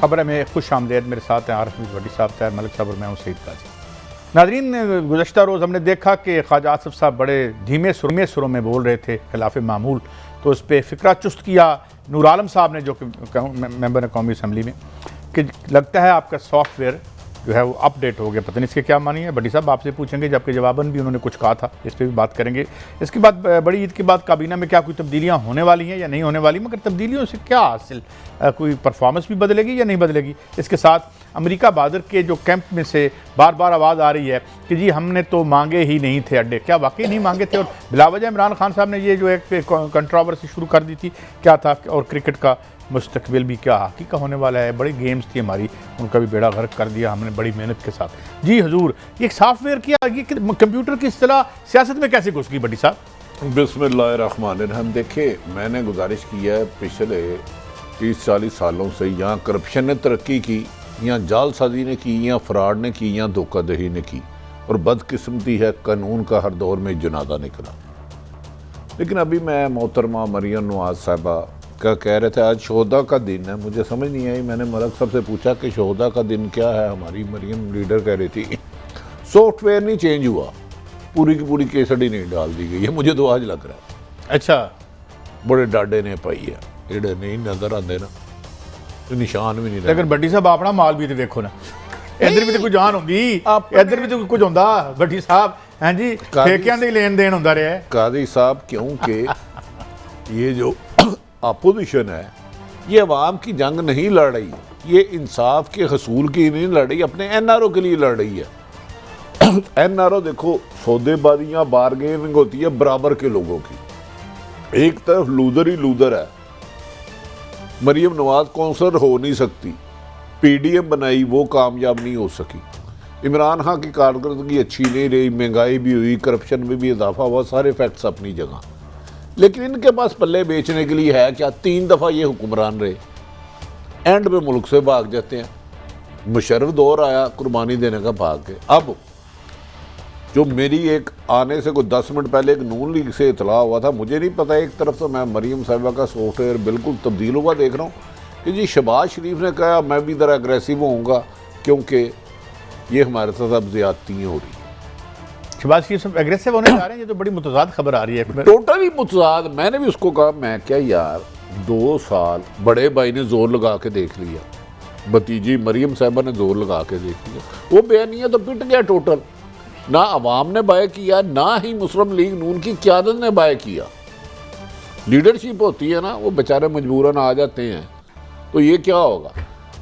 खबर में खुश आमदेद। मेरे साथ हैं आरिफ भट्टी साहब, तैयार मलिक साहब और मैं हूं सईद काजी। नाज़रीन, गुज़श्ता रोज़ हमने देखा कि ख्वाजा आसिफ साहब बड़े धीमे सुरों में बोल रहे थे खिलाफ मामूल, तो उस पर फ़िक्रा चुस्त किया नूर आलम साहब ने, जो कि मेंबर कौमी असम्बली में, कि लगता है आपका सॉफ्टवेयर जो है वो अपडेट हो गया। पता नहीं इसके क्या मानी है। भट्टी साहब आपसे पूछेंगे, जबकि जवाबन भी उन्होंने कुछ कहा था, इस पर भी बात करेंगे। इसके बाद बड़ी ईद के बाद काबीना में क्या कोई तब्दीलियाँ होने वाली हैं या नहीं होने वाली, मगर तब्दीलियों से क्या हासिल, कोई परफॉर्मेंस भी बदलेगी या नहीं बदलेगी। इसके साथ अमेरिका बहादुर के जो कैंप में से बार बार आवाज़ आ रही है कि जी हमने तो मांगे ही नहीं थे अड्डे, क्या वाकई नहीं मांगे थे? और बिलावजह इमरान खान साहब ने ये जो एक कंट्रोवर्सी शुरू कर दी थी, क्या था, और क्रिकेट का मुस्तकबिल भी क्या हकी का होने वाला है। बड़ी गेम्स थी हमारी, उनका भी बेड़ा गर्क कर दिया हमने बड़ी मेहनत के साथ। जी हजूर, ये सॉफ्टवेयर किया, ये कंप्यूटर की इस्तिलाह सियासत में कैसे घुस गई भट्टी साहब? बिस्मिल्लाहिर्रहमानिर्रहीम। देखिए, मैंने गुजारिश की है पिछले 30-40 सालों से यहाँ करप्शन ने तरक्की की, यहाँ जालसाजी ने की, यहाँ फ्रॉड ने की, यहाँ धोखाधड़ी ने की, और बदकिस्मती है कानून का हर दौर में जनाजा निकला। लेकिन अभी मैं मोहतरमा मरियम नवाज साहबा का कह रहे थे आज शोहदा का दिन है, मुझे समझ नहीं आई। मैंने मलक साहब से पूछा कि शोहदा का दिन क्या है, हमारी मरियम लीडर कह रही थी सॉफ्टवेयर नहीं चेंज हुआ, पूरी की पूरी केसडी नहीं डाल दी गई है। मुझे तो आज लग रहा है अच्छा बड़े डाडे ने पाई है, एडे नहीं नजर आते ना, तो निशान भी नहीं। लेकिन भट्टी साहब अपना माल भी तो देखो ना, इधर भी तो कोई जान होंगी, इधर भी तो कुछ होंदा भट्टी साहब। हाँ जी, ठेकियां दी लेन देन होंदा रहा है काजी साहब, क्योंकि ये जो अपोजिशन है ये अवाम की जंग नहीं लड़ रही, ये इंसाफ के हसूल की नहीं लड़ रही, अपने एनआरओ के लिए लड़ रही है। एनआरओ देखो, सौदेबाजियां बारगेनिंग होती है बराबर के लोगों की। एक तरफ लूजर ही लूजर है, मरियम नवाज कौंसलर हो नहीं सकती, पीडीएम बनाई वो कामयाब नहीं हो सकी, इमरान खान की कारकर्दगी अच्छी नहीं रही, महंगाई भी हुई, करप्शन में भी इजाफा हुआ, सारे फैक्ट्स अपनी जगह। लेकिन इनके पास पल्ले बेचने के लिए है क्या? 3 दफ़ा ये हुक्मरान रहे, एंड में मुल्क से भाग जाते हैं। मुशर्रफ दौर आया कुर्बानी देने का, भाग के। अब जो मेरी एक आने से कोई 10 मिनट पहले एक नून लीग से इतला हुआ था, मुझे नहीं पता, एक तरफ तो मैं मरियम साहिबा का सॉफ्टवेयर बिल्कुल तब्दील हुआ देख रहा हूँ कि जी शहबाज शरीफ ने कहा मैं भी ज़रा अग्रेसिव होऊंगा क्योंकि ये हमारे साथ अब ज़्यादती हो रही है। शहबाज शरीफ सब एग्रेसिव होने जा रहे हैं, ये तो बड़ी मुतज़ाद खबर आ रही है, टोटली मुतज़ाद। मैंने भी उसको कहा, मैं क्या यार 2 साल बड़े भाई ने जोर लगा के देख लिया, भतीजी मरियम साहिबा ने जोर लगा के देख लिया, वो बयानिया तो पिट गया टोटल। ना अवाम ने बाय किया, ना ही मुस्लिम लीग नून की क़यादत ने बाय किया। लीडरशिप होती है ना, वो बेचारे मजबूरन आ जाते हैं, तो ये क्या होगा।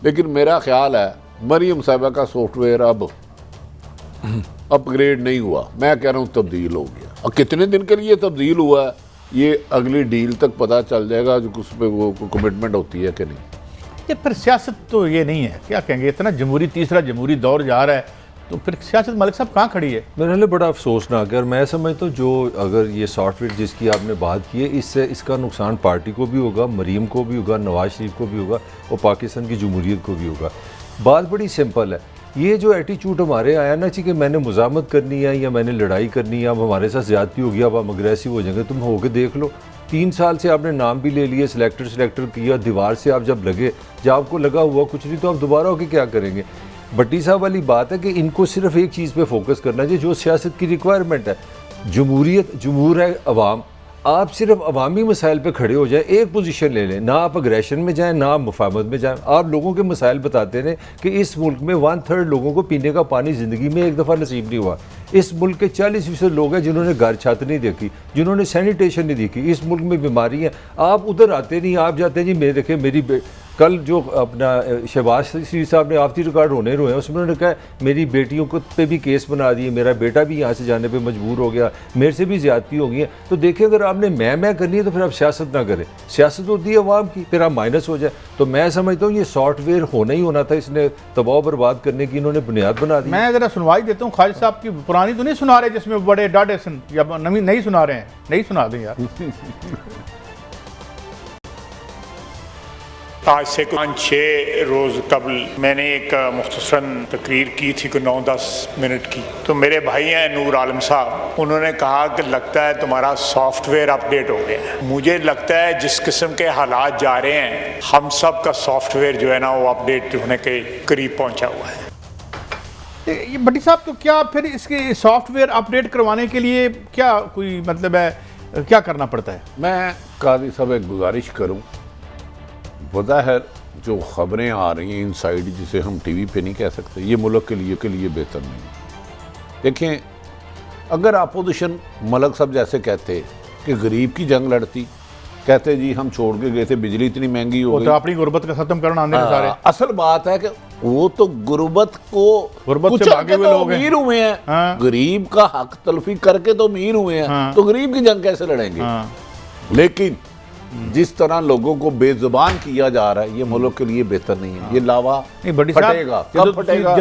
लेकिन मेरा ख्याल है मरियम साहिबा का सॉफ्टवेयर अब अपग्रेड नहीं हुआ, मैं कह रहा हूँ तब्दील हो गया। और कितने दिन के लिए तब्दील हुआ है ये अगली डील तक पता चल जाएगा, जो उस पर वो कमिटमेंट होती है कि नहीं। ये फिर सियासत तो ये नहीं है, क्या कहेंगे, इतना जमहूरी, तीसरा जमहूरी दौर जा रहा है, तो फिर सियासत मलिक साहब कहाँ खड़ी है? मेरे लिए बड़ा अफसोसनाक है। और मैं समझता हूँ जो अगर ये सॉफ्टवेयर जिसकी आपने बात की है, इससे इसका नुकसान पार्टी को भी होगा, मरीम को भी होगा, नवाज शरीफ को भी होगा, और पाकिस्तान की जमहूरियत को भी होगा। बात बड़ी सिंपल है, ये जो एटीट्यूड हमारे आया ना कि मैंने मुजामत करनी है या मैंने लड़ाई करनी है, अब हमारे साथ ज़्यादती होगी, अब हम अग्रेसिव हो जाएंगे, तुम होके देख लो। 3 साल से आपने नाम भी ले लिए, सिलेक्टर किया, दीवार से आप जब लगे, जब आपको लगा हुआ कुछ नहीं, तो आप दोबारा होके क्या करेंगे? भट्टी साहब वाली बात है कि इनको सिर्फ एक चीज़ पे फोकस करना चाहिए जो सियासत की रिक्वायरमेंट है। जमहूरियत, जमहूर है अवाम, आप सिर्फ अवामी मसाइल पे खड़े हो जाएं, एक पोजीशन ले लें, ना आप अग्रेशन में जाएं, ना आप मुफाहमत में जाएं। आप लोगों के मसाइल बताते रहें कि इस मुल्क में 1/3 लोगों को पीने का पानी ज़िंदगी में एक दफ़ा नसीब नहीं हुआ। इस मुल्क के 40% लोग हैं जिन्होंने घर छत नहीं देखी, जिन्होंने सैनिटेशन नहीं देखी। इस मुल्क में बीमारी है, आप उधर आते नहीं, आप जाते जी मेरे देखे मेरी कल जो अपना शहबाज शरीफ साहब ने आफती रिकॉर्ड रोए, उसमें उन्होंने कहा मेरी बेटियों को पे भी केस बना दिए, मेरा बेटा भी यहाँ से जाने पे मजबूर हो गया, मेरे से भी ज़्यादती हो गई है। तो देखिए, अगर आपने मैं करनी है तो फिर आप सियासत ना करें, सियासत होती है अवाम की, फिर आप माइनस हो जाए। तो मैं समझता हूँ ये सॉफ्टवेयर होना ही होना था, इसने तबाह बर्बाद करने की इन्होंने बुनियाद बना दी। मैं ज़रा सुनवाई देता हूँ, खालिद साहब की पुरानी तो नहीं सुना रहे जिसमें बड़े डाडे सन, या नवी नहीं सुना रहे हैं? नहीं सुना दें यार। आज से 5-6 रोज़ कबल मैंने एक मुख्तसरन तकरीर की थी, 9-10 मिनट की। तो मेरे भाई हैं नूर आलम साहब, उन्होंने कहा कि लगता है तुम्हारा सॉफ्टवेयर अपडेट हो गया है। मुझे लगता है जिस किस्म के हालात जा रहे हैं, हम सब का सॉफ्टवेयर जो है ना वो अपडेट होने के करीब पहुंचा हुआ है। ये भट्टी साहब, तो क्या फिर इसके सॉफ्टवेयर अपडेट करवाने के लिए क्या कोई मतलब है, क्या करना पड़ता है? मैं कादी साहब एक गुजारिश करूं, बज़ाहिर जो ख़बरें आ रही हैं इनसाइड, जिसे हम टीवी पे नहीं कह सकते, ये मुल्क के लिए बेहतर नहीं है। देखें, अगर अपोजिशन मलक साहब जैसे कहते कि गरीब की जंग लड़ती, कहते जी हम छोड़ के गए थे, बिजली इतनी महंगी हो वो गई, तो अपनी गुर्बत का खत्म करना आने सारे। असल बात है कि वो तो गुर्बत से भागे हुए लोग अमीर हुए हैं। हाँ। गरीब का हक तलफी करके तो अमीर हुए हैं। हाँ। तो गरीब की जंग कैसे लड़ेंगे? हाँ। लेकिन जिस तरह लोगों को बेजुबान किया जा रहा है, ये मुल्क के लिए बेहतर नहीं है। ये लावा नहीं बड़ी साहब, फटेगा, कब फटेगा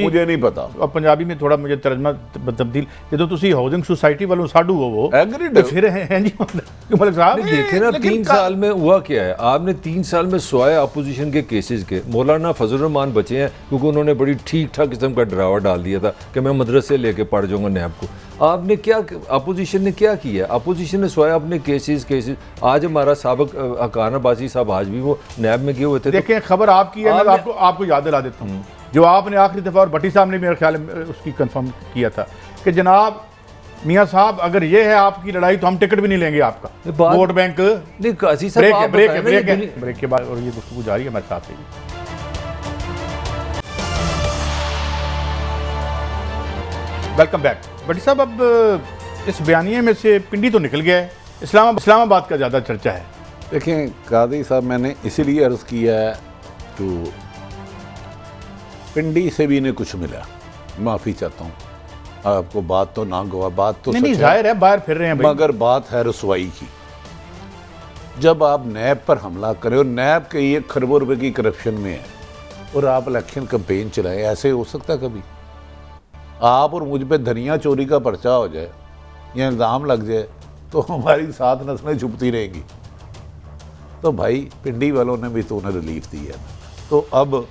मुझे नहीं पता। अब पंजाबी में थोड़ा मुझे तर्जमा तब्दील, जो तुसी हाउसिंग सोसाइटी वालों साडू हो वो Agreed तो फिर हैं जी मलिक साहब। देखे ना 3 साल में हुआ क्या है। आपने 3 साल में सवाए अपोजिशन के केसेस के मौलाना फजल रहमान बचे हैं, क्योंकि उन्होंने बड़ी ठीक ठाक किस्म का डरावा डाल दिया था कि मैं मदरसे लेके पढ़ जाऊंगा नैब को। आपने क्या, अपोजिशन ने क्या किया? अपोजिशन ने सवाए अपने केसेस आज हमारा साबिक हकाना बासी साहब आज भी वो नैब में गए हुए थे। देखें, खबर आपकी है, मैं आपको याद दिला देता हूँ जो आपने आखिरी दफ़ा, और भट्टी साहब ने मेरे ख्याल में उसकी कंफर्म किया था कि जनाब मियाँ साहब, अगर ये है आपकी लड़ाई तो हम टिकट भी नहीं लेंगे आपका वोट बैंक। नहीं काजी साहब, ब्रेक के बाद, और ये गुफ्तगू जारी है हमारे साथ से। Welcome back. भट्टी साहब, अब इस बयानिए में से पिंडी तो निकल गया है, इस्लामाबाद का ज़्यादा चर्चा है। देखें कादी साहब, मैंने इसीलिए अर्ज़ किया है तो पिंडी से भी इन्हें कुछ मिला, माफ़ी चाहता हूँ आपको, बात तो ना गवा, बात तो नहीं जाहिर है बाहर फिर रहे हैं भाई। मगर बात है रसवाई की। जब आप नैब पर हमला करें और नैब के 1 खरबों रुपए की करप्शन में है और आप इलेक्शन कैंपेन चलाएं, ऐसे हो सकता कभी? आप और मुझ पे धनिया चोरी का पर्चा हो जाए या इल्ज़ाम लग जाए तो हमारी 7 नस्लें छुपती रहेंगी। तो भाई पिंडी वालों ने भी तो उन्हें रिलीफ दी है। तो अब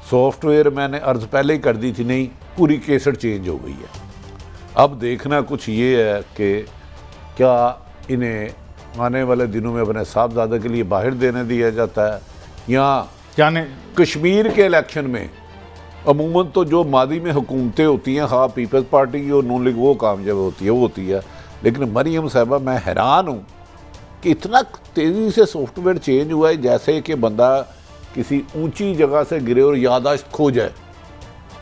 सॉफ्टवेयर मैंने अर्ज पहले ही कर दी थी, नहीं पूरी केसट चेंज हो गई है। अब देखना कुछ ये है कि क्या इन्हें आने वाले दिनों में अपने साहबजादे के लिए बाहर देने दिया जाता है, या जाने कश्मीर के इलेक्शन में अमूमन तो जो मादी में हुकूमतें होती हैं, हाँ पीपल्स पार्टी की और नून लीग वो कामयाब होती है, वो होती है। लेकिन मरियम साहबा, मैं हैरान हूँ कि इतना तेज़ी से सॉफ्टवेयर चेंज हुआ है, जैसे कि बंदा किसी ऊंची जगह से गिरे और यादाश्त खो जाए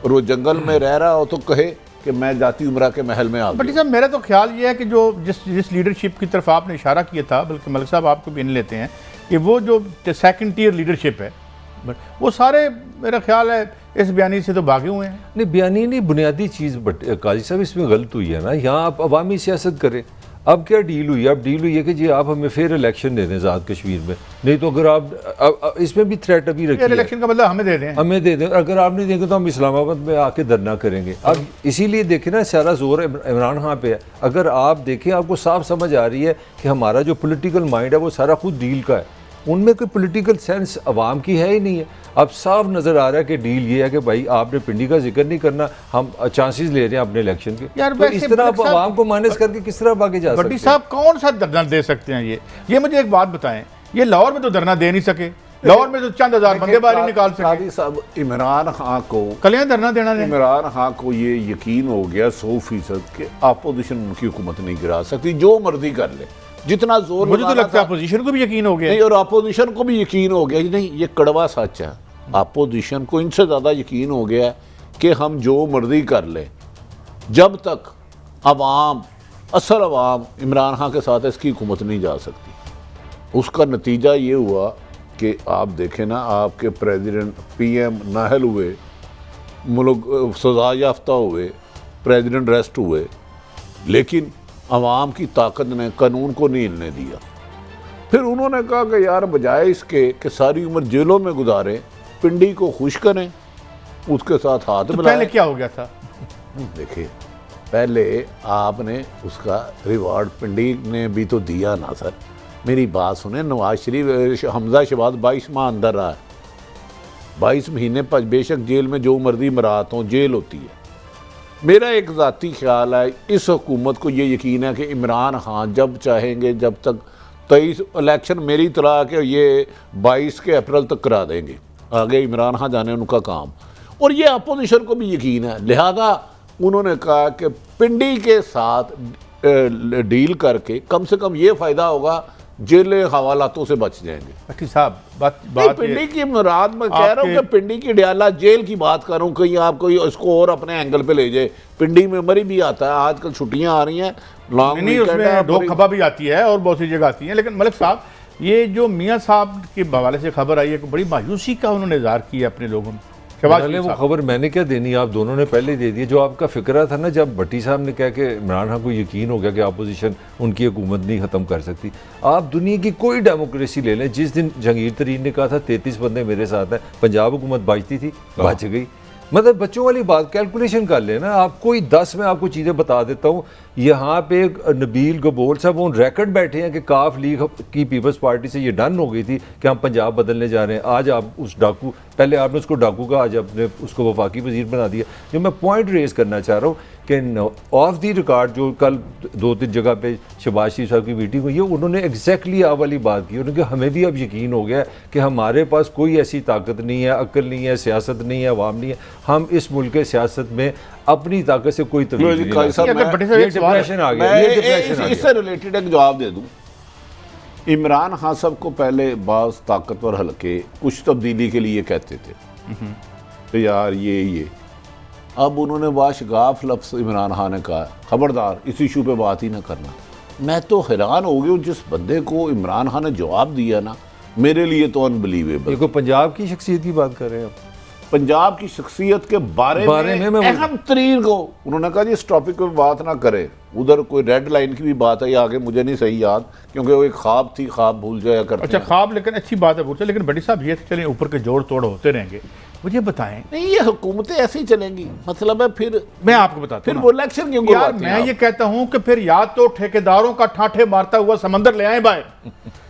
और वो जंगल में रह रहा हो तो कहे कि मैं जाती उमरा के महल में आ गया। बट साहब, मेरा तो ख्याल ये है कि जो जिस लीडरशिप की तरफ आपने इशारा किया था, बल्कि मलिक साहब आपको भी इन लेते हैं कि वो जो सेकंड टियर लीडरशिप है, वो सारे मेरा ख्याल है इस बयानी से तो भागे हुए हैं। नहीं, बयानी नहीं, बुनियादी चीज़। बट काजी साहब, इसमें गलत हुई है ना। यहाँ आप अवामी सियासत करें। अब क्या डील हुई? अब डील हुई है कि जी आप हमें फिर इलेक्शन दे दें आज़ाद कश्मीर में, नहीं तो अगर आप इसमें भी थ्रेट अभी रखी है, इलेक्शन का मतलब हमें दे दें, हमें दे दें, अगर आप नहीं देंगे तो हम इस्लामाबाद में आके धरना करेंगे। अब इसीलिए देखें ना, सारा जोर इमरान खान पे है। अगर आप देखें, आपको साफ समझ आ रही है कि हमारा जो पोलिटिकल माइंड है वो सारा खुद डील का है, उनमें कोई पॉलिटिकल सेंस अवाम की है ही नहीं है। अब साफ नज़र आ रहा है कि डील ये है कि भाई आपने पिंडी का जिक्र नहीं करना, हम चांसेस ले रहे हैं अपने इलेक्शन के। यार तो इस तरह आप अवाम को माइनस करके किस तरह आगे जा सकते हैं? भट्टी साहब, कौन सा धरना दे सकते हैं? ये मुझे एक बात बताएं, ये लाहौर में तो धरना दे नहीं सके, लाहौर में तो चंद हजार बंदे बाहर निकाल सके। कादी साहब, इमरान खान को कल धरना देना है। इमरान खान को ये यकीन हो गया 100% कि अपोजिशन उनकी हुकूमत नहीं गिरा सकती, जो मर्जी कर ले, जितना जोर। मुझे तो लगता है अपोजिशन को भी यकीन हो गया। नहीं, और अपोजिशन को भी यकीन हो गया। नहीं, ये कड़वा सच है, अपोजिशन को इनसे ज़्यादा यकीन हो गया कि हम जो मर्जी कर ले, जब तक अवाम, असल अवाम इमरान खान के साथ इसकी हुकूमत नहीं जा सकती। उसका नतीजा ये हुआ कि आप देखें ना, आपके प्रेसिडेंट PM नाहल हुए, मुल्क सजा याफ्ता हुए, प्रेसिडेंट रेस्ट हुए, लेकिन अवाम की ताकत ने कानून को नहीं हिलने दिया। फिर उन्होंने कहा कि यार बजाय इसके कि सारी उम्र जेलों में गुजारें, पिंडी को खुश करें, उसके साथ हाथ तो मिलाएं। पहले क्या हो गया था? देखिए, पहले आपने उसका रिवार्ड पिंडी ने भी तो दिया ना सर। मेरी बात सुने, नवाज शरीफ हमजा शहबाज 22 माह अंदर रहा है, 22 महीने बेशक जेल में जो मर्जी मराहत हों, जेल होती है। मेरा एक ज़ाती ख्याल है, इस हुकूमत को ये यकीन है कि इमरान खान जब चाहेंगे, जब तक 23 इलेक्शन मेरी तरह के ये 22 के अप्रैल तक करा देंगे, आगे इमरान खान जाने उनका काम। और ये अपोजिशन को भी यकीन है, लिहाजा उन्होंने कहा कि पिंडी के साथ डील करके कम से कम ये फ़ायदा होगा, जेल हवालातों से बच जाएंगे। भट्टी साहब बात पिंडी की मुराद मैं कह रहा हूँ कि पिंडी की डियाला जेल की बात करूँ, कहीं आप कोई इसको और अपने एंगल पे ले जाए। पिंडी में मरी भी आता है, आजकल छुट्टियां आ रही हैं, लॉन्ग नहीं, उसमें दो खबर भी आती है और बहुत सी जगह आती है। लेकिन मलिक साहब, ये जो मियाँ साहब के हवाले से खबर आई है, बड़ी मायूसी का उन्होंने इज़हार किया अपने लोगों में। पहले वो खबर मैंने क्या देनी, आप दोनों ने पहले दे दी। जो आपका फिक्रा था ना, जब भट्टी साहब ने कहा कि इमरान खान को यकीन हो गया कि अपोजिशन उनकी हुकूमत नहीं ख़त्म कर सकती। आप दुनिया की कोई डेमोक्रेसी ले लें, जिस दिन जहांगीर तरीन ने कहा था 33 बंदे मेरे साथ हैं, पंजाब हुकूमत बचती थी, बच गई। मतलब बच्चों वाली बात, कैलकुलेशन कर लेना। आप कोई 10 में आपको चीज़ें बता देता हूँ। यहाँ पे नबील गबोल साहब ऑन रिकॉर्ड बैठे हैं कि काफ लीग की पीपल्स पार्टी से ये डन हो गई थी कि हम पंजाब बदलने जा रहे हैं। आज आप उस डाकू, पहले आपने उसको डाकू का, आज आपने उसको वफाकी वजीर बना दिया। जो मैं पॉइंट रेज करना चाह रहा हूँ कि ऑफ दी रिकॉर्ड जो कल 2-3 जगह पे शहबाज शरीफ साहब की मीटिंग हुई है, उन्होंने एग्जैक्टली आ वाली बात की। उन्होंने कहा हमें भी अब यकीन हो गया कि हमारे पास कोई ऐसी ताकत नहीं है, अक्ल नहीं है, सियासत नहीं है, अवाम नहीं है, हम इस मुल्क के सियासत में अपनी ताकत से कोई तब्दीली नहीं ला सकते। डिप्रेशन आ गया, ये डिप्रेशन आ गया। इससे रिलेटेड एक जवाब दे दूं। इमरान खान साहब को पहले बाज़ ताकतवर हल्के कुछ तब्दीली के लिए कहते थे तो यार ये अब उन्होंने वाशगाफ लफ्ज़ इमरान खान ने कहा, खबरदार इस इशू पे बात ही ना करना। मैं तो हैरान हो गया, जिस बंदे को इमरान खान ने जवाब दिया ना, मेरे लिए तो अनबिलीवेबल। ये कोई पंजाब की शख्सियत की बात कर रहे हैं आप? पंजाब की शख्सियत के बारे में अहम तरीन को उन्होंने कहा जी इस टॉपिक पे बात ना करें। उधर कोई रेड लाइन की भी बात है, आगे मुझे नहीं सही याद, क्योंकि वो एक ख्वाब थी, ख्वाब भूल जाया करते। अच्छा ख्वाब, लेकिन अच्छी बात है भूलते। लेकिन बड़ी साहब ये चलें ऊपर के जोड़ तोड़ होते रहेंगे, मुझे बताएं। नहीं, ये हुकूमतें ऐसी चलेंगी, मतलब है फिर मैं आपको बताता फिर हूं वो इलेक्शन क्यों यार, मैं ये कहता हूं कि फिर या तो ठेकेदारों का ठाठे मारता हुआ समंदर ले आए बाहर।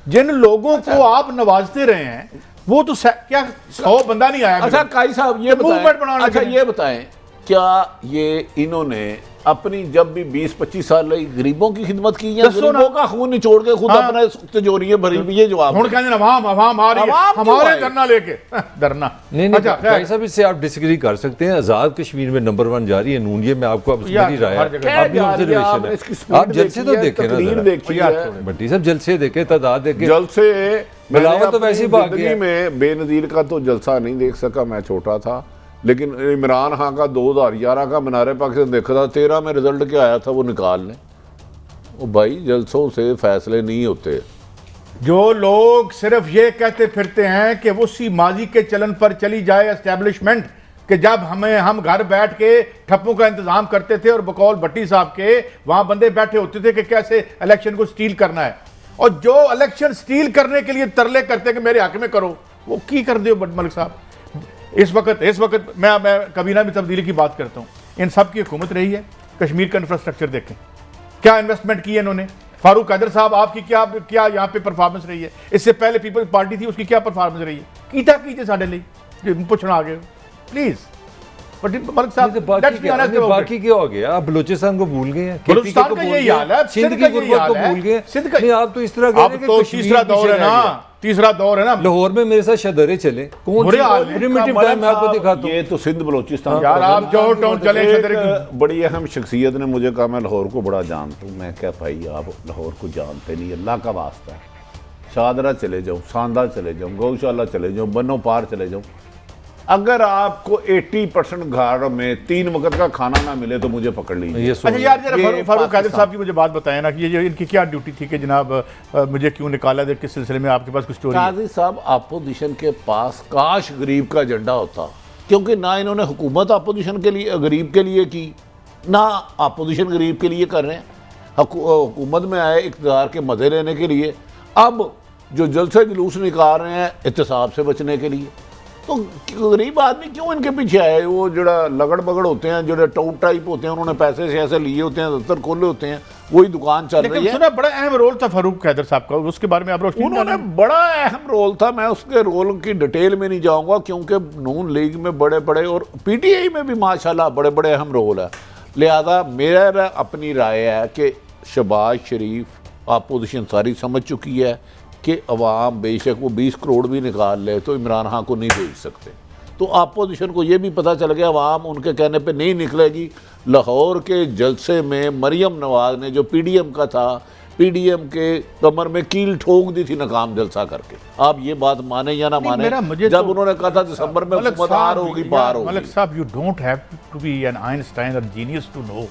जिन लोगों को आप नवाजते रहे हैं वो तो क्या 100 बंदा नहीं आया। अच्छा काई साहब ये बताएं, अच्छा ये बताएं, क्या ये इन्होंने अपनी जब भी 20-25 साल रही गरीबों की खिदमत की है? गरीबों का खून निचोड़ के खुद अपने तिजोरियां भरी हुई है। जवाब अवाम आ रही है हमारे धरना लेके धरना नहीं। अच्छा भाई साहब, इससे आप डिसएग्री कर सकते हैं। आजाद कश्मीर में नंबर 1 जारी है, नून, ये मैं आपको अब मेरी राय है। आप जलसे तो देखें ना, भट्टी साहब जलसे देखें, तादाद देखें, जलसे बिलावल तो वैसे ही भाग गया। में बेनजीर का तो जलसा नहीं देख सका, मैं छोटा था, लेकिन इमरान खान का 2011 का मीनार पाकिस्तान देखा था। 13 में रिजल्ट क्या आया था वो निकाल लें। वो भाई जलसों से फैसले नहीं होते। जो लोग सिर्फ ये कहते फिरते हैं कि वो उसी माजी के चलन पर चली जाए एस्टेब्लिशमेंट, कि जब हम घर बैठ के ठप्पों का इंतजाम करते थे और बकौल भट्टी साहब के वहां बंदे बैठे होते थे कि कैसे इलेक्शन को स्टील करना है, और जो इलेक्शन स्टील करने के लिए तरले करते कि मेरे हक में करो, वो की कर दो मलिक साहब। इस वक्त मैं कबीना में तब्दीली की बात करता हूँ, इन सब की हुकूमत रही है। कश्मीर का इंफ्रास्ट्रक्चर देखें, क्या इन्वेस्टमेंट की है इन्होंने। फारूक कादर साहब आपकी क्या यहाँ पे परफॉर्मेंस रही है। इससे पहले पीपल्स पार्टी थी, उसकी क्या परफॉर्मेंस रही है। कीता कीजिए साढ़े लिए पूछना आ गए प्लीज। बाकी क्या हो गया, आप बलूचिस्तान को भूल गए हैं, बलूचिस्तान का यही हाल है, सिंध की गुर्बत को भूल गए। नहीं, आप तो इस तरह अब तो तीसरा दौर है ना। लाहौर में मेरे साथ शदरे चले, कौन मैं आपको दिखाता हूं। ये तो सिंध बलूचिस्तान यार, आप जो टाउन चले बड़ी अहम शख्सियत ने मुझे कहा मैं लाहौर को बड़ा जानता हूँ। मैं क्या भाई आप लाहौर को जानते नहीं, अल्लाह का वास्ता है। शादरा चले जाओ, सांदा चले जाओ, गौशाला चले जाओ, बनो पार चले जाओ, अगर आपको 80% घर में 3 वक्त का खाना ना मिले तो मुझे पकड़ लीजिए। अच्छा यार, जरा फारूक कादिर साहब की मुझे बात बताएं ना कि ये इनकी क्या ड्यूटी थी कि जनाब मुझे क्यों निकाला दे, किस सिलसिले में आपके पास कुछ स्टोरी है? काजी साहब, अपोजिशन के पास काश गरीब का एजेंडा होता, क्योंकि ना इन्होंने हुकूमत अपोजिशन के लिए गरीब के लिए की, ना अपोजिशन गरीब के लिए कर रहे हैं। हुकूमत में आए इक़्तिदार के मज़े लेने के लिए, अब जो जलसे जुलूस निकाल रहे हैं एहतसाब से बचने के लिए। तो गरीब आदमी क्यों इनके पीछे आए? वो जो लगड़ बगड़ होते हैं, जो टाउट टाइप होते हैं, उन्होंने पैसे से ऐसे लिए होते हैं, दफ्तर खोले होते हैं, वही दुकान चल रही है। सुना बड़ा अहम रोल था फारूक हैदर साहब का, उसके बारे में आप रोशनी उन्होंने बड़ा अहम रोल था। मैं उसके रोल की डिटेल में नहीं जाऊंगा क्योंकि नून लीग में बड़े बड़े और पीटीआई में भी माशाल्लाह बड़े बड़े अहम रोल है। लिहाजा मेरा अपनी राय है कि शहबाज शरीफ अपोजिशन सारी समझ चुकी है कि अवाम बेशक वो 20 करोड़ भी निकाल ले तो इमरान खान को नहीं भेज सकते। तो अपोजिशन को ये भी पता चल गया अवाम उनके कहने पे नहीं निकलेगी। लाहौर के जलसे में मरियम नवाज ने जो पीडीएम का था, पीडीएम के कमर में कील ठोक दी थी नाकाम जलसा करके। आप ये बात माने या ना माने, जब उन्होंने कहा था दिसंबर में हुकूमत हार होगी, पार होगी। मलिक साहब, you don't have to be an Einstein और जीनियस टू नो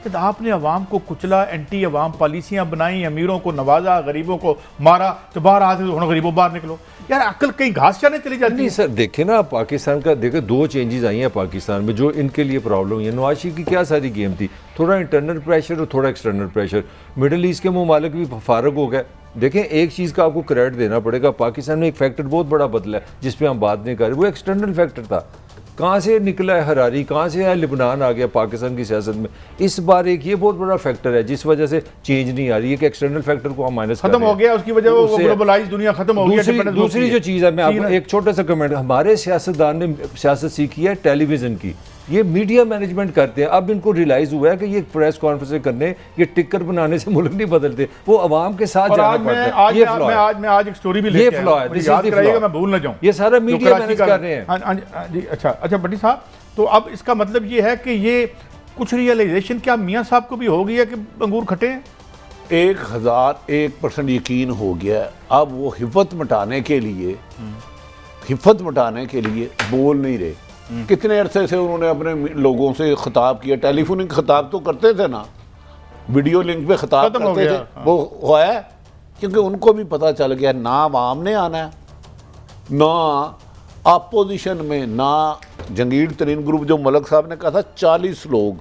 कि आपने अवाम को कुचला, एंटी अवाम पॉलिसियां बनाई, अमीरों को नवाजा, गरीबों को मारा, तो बाहर आते तो गरीबों बाहर निकलो। यार अक्ल कहीं घास चाने चली जाती नहीं सर, देखे ना पाकिस्तान का, देखे 2 चेंजेस आई हैं पाकिस्तान में जो इनके लिए प्रॉब्लम है। नवाज शरीफ की क्या सारी गेम थी, थोड़ा इंटरनल प्रेशर और थोड़ा एक्सटर्नल प्रेशर। मिडिल ईस्ट के ममालिक भी फारग हो गए। देखें, एक चीज़ का आपको क्रेडिट देना पड़ेगा, पाकिस्तान में एक फैक्टर बहुत बड़ा बदला है जिस पे हम बात नहीं कर रहे, वो एक्सटर्नल फैक्टर था। कहाँ से निकला है हरारी, कहाँ से है लिबनान आ गया पाकिस्तान की सियासत में। इस बार एक ये बहुत बड़ा फैक्टर है जिस वजह से चेंज नहीं आ रही है कि एक्सटर्नल फैक्टर को हम माइनस खत्म हो गया, उसकी वजह वो ग्लोबलाइज दुनिया खत्म हो गई। दूसरी जो चीज़ है, मैं आपको एक छोटा सा कमेंट, हमारे सियासतदान ने सियासत सीखी है टेलीविजन की, ये मीडिया मैनेजमेंट करते हैं। अब इनको रियलाइज हुआ है कि ये प्रेस कॉन्फ्रेंस करने, ये टिक्कर बनाने से मुल्क नहीं बदलते, वो अवाम के साथ जाना पड़ता है। ये फ्लॉ है। मैं आज एक स्टोरी भी लेके फ्लॉ है, मैं भूल ना जाऊं। ये सारा मीडिया मैनेज कर रहे हैं। जी अच्छा बट्टी साहब, तो अब इसका मतलब ये है कि ये कुछ रियलाइजेशन क्या मियां साहब को भी हो गई है कि अंगूर खट्टे हैं? 1001% यकीन हो गया। अब वो हिफ़्फ़त मिटाने के लिए बोल नहीं रहे। कितने अरसे से उन्होंने अपने लोगों से खिताब किया, टेलीफोनिक खिताब तो करते थे ना, वीडियो लिंक पे खिताब करते थे, वो हुआ है क्योंकि उनको भी पता चल गया ना आवाम ने आना है, ना अपोजिशन में, ना जंगीर तरीन ग्रुप। जो मलिक साहब ने कहा था 40 लोग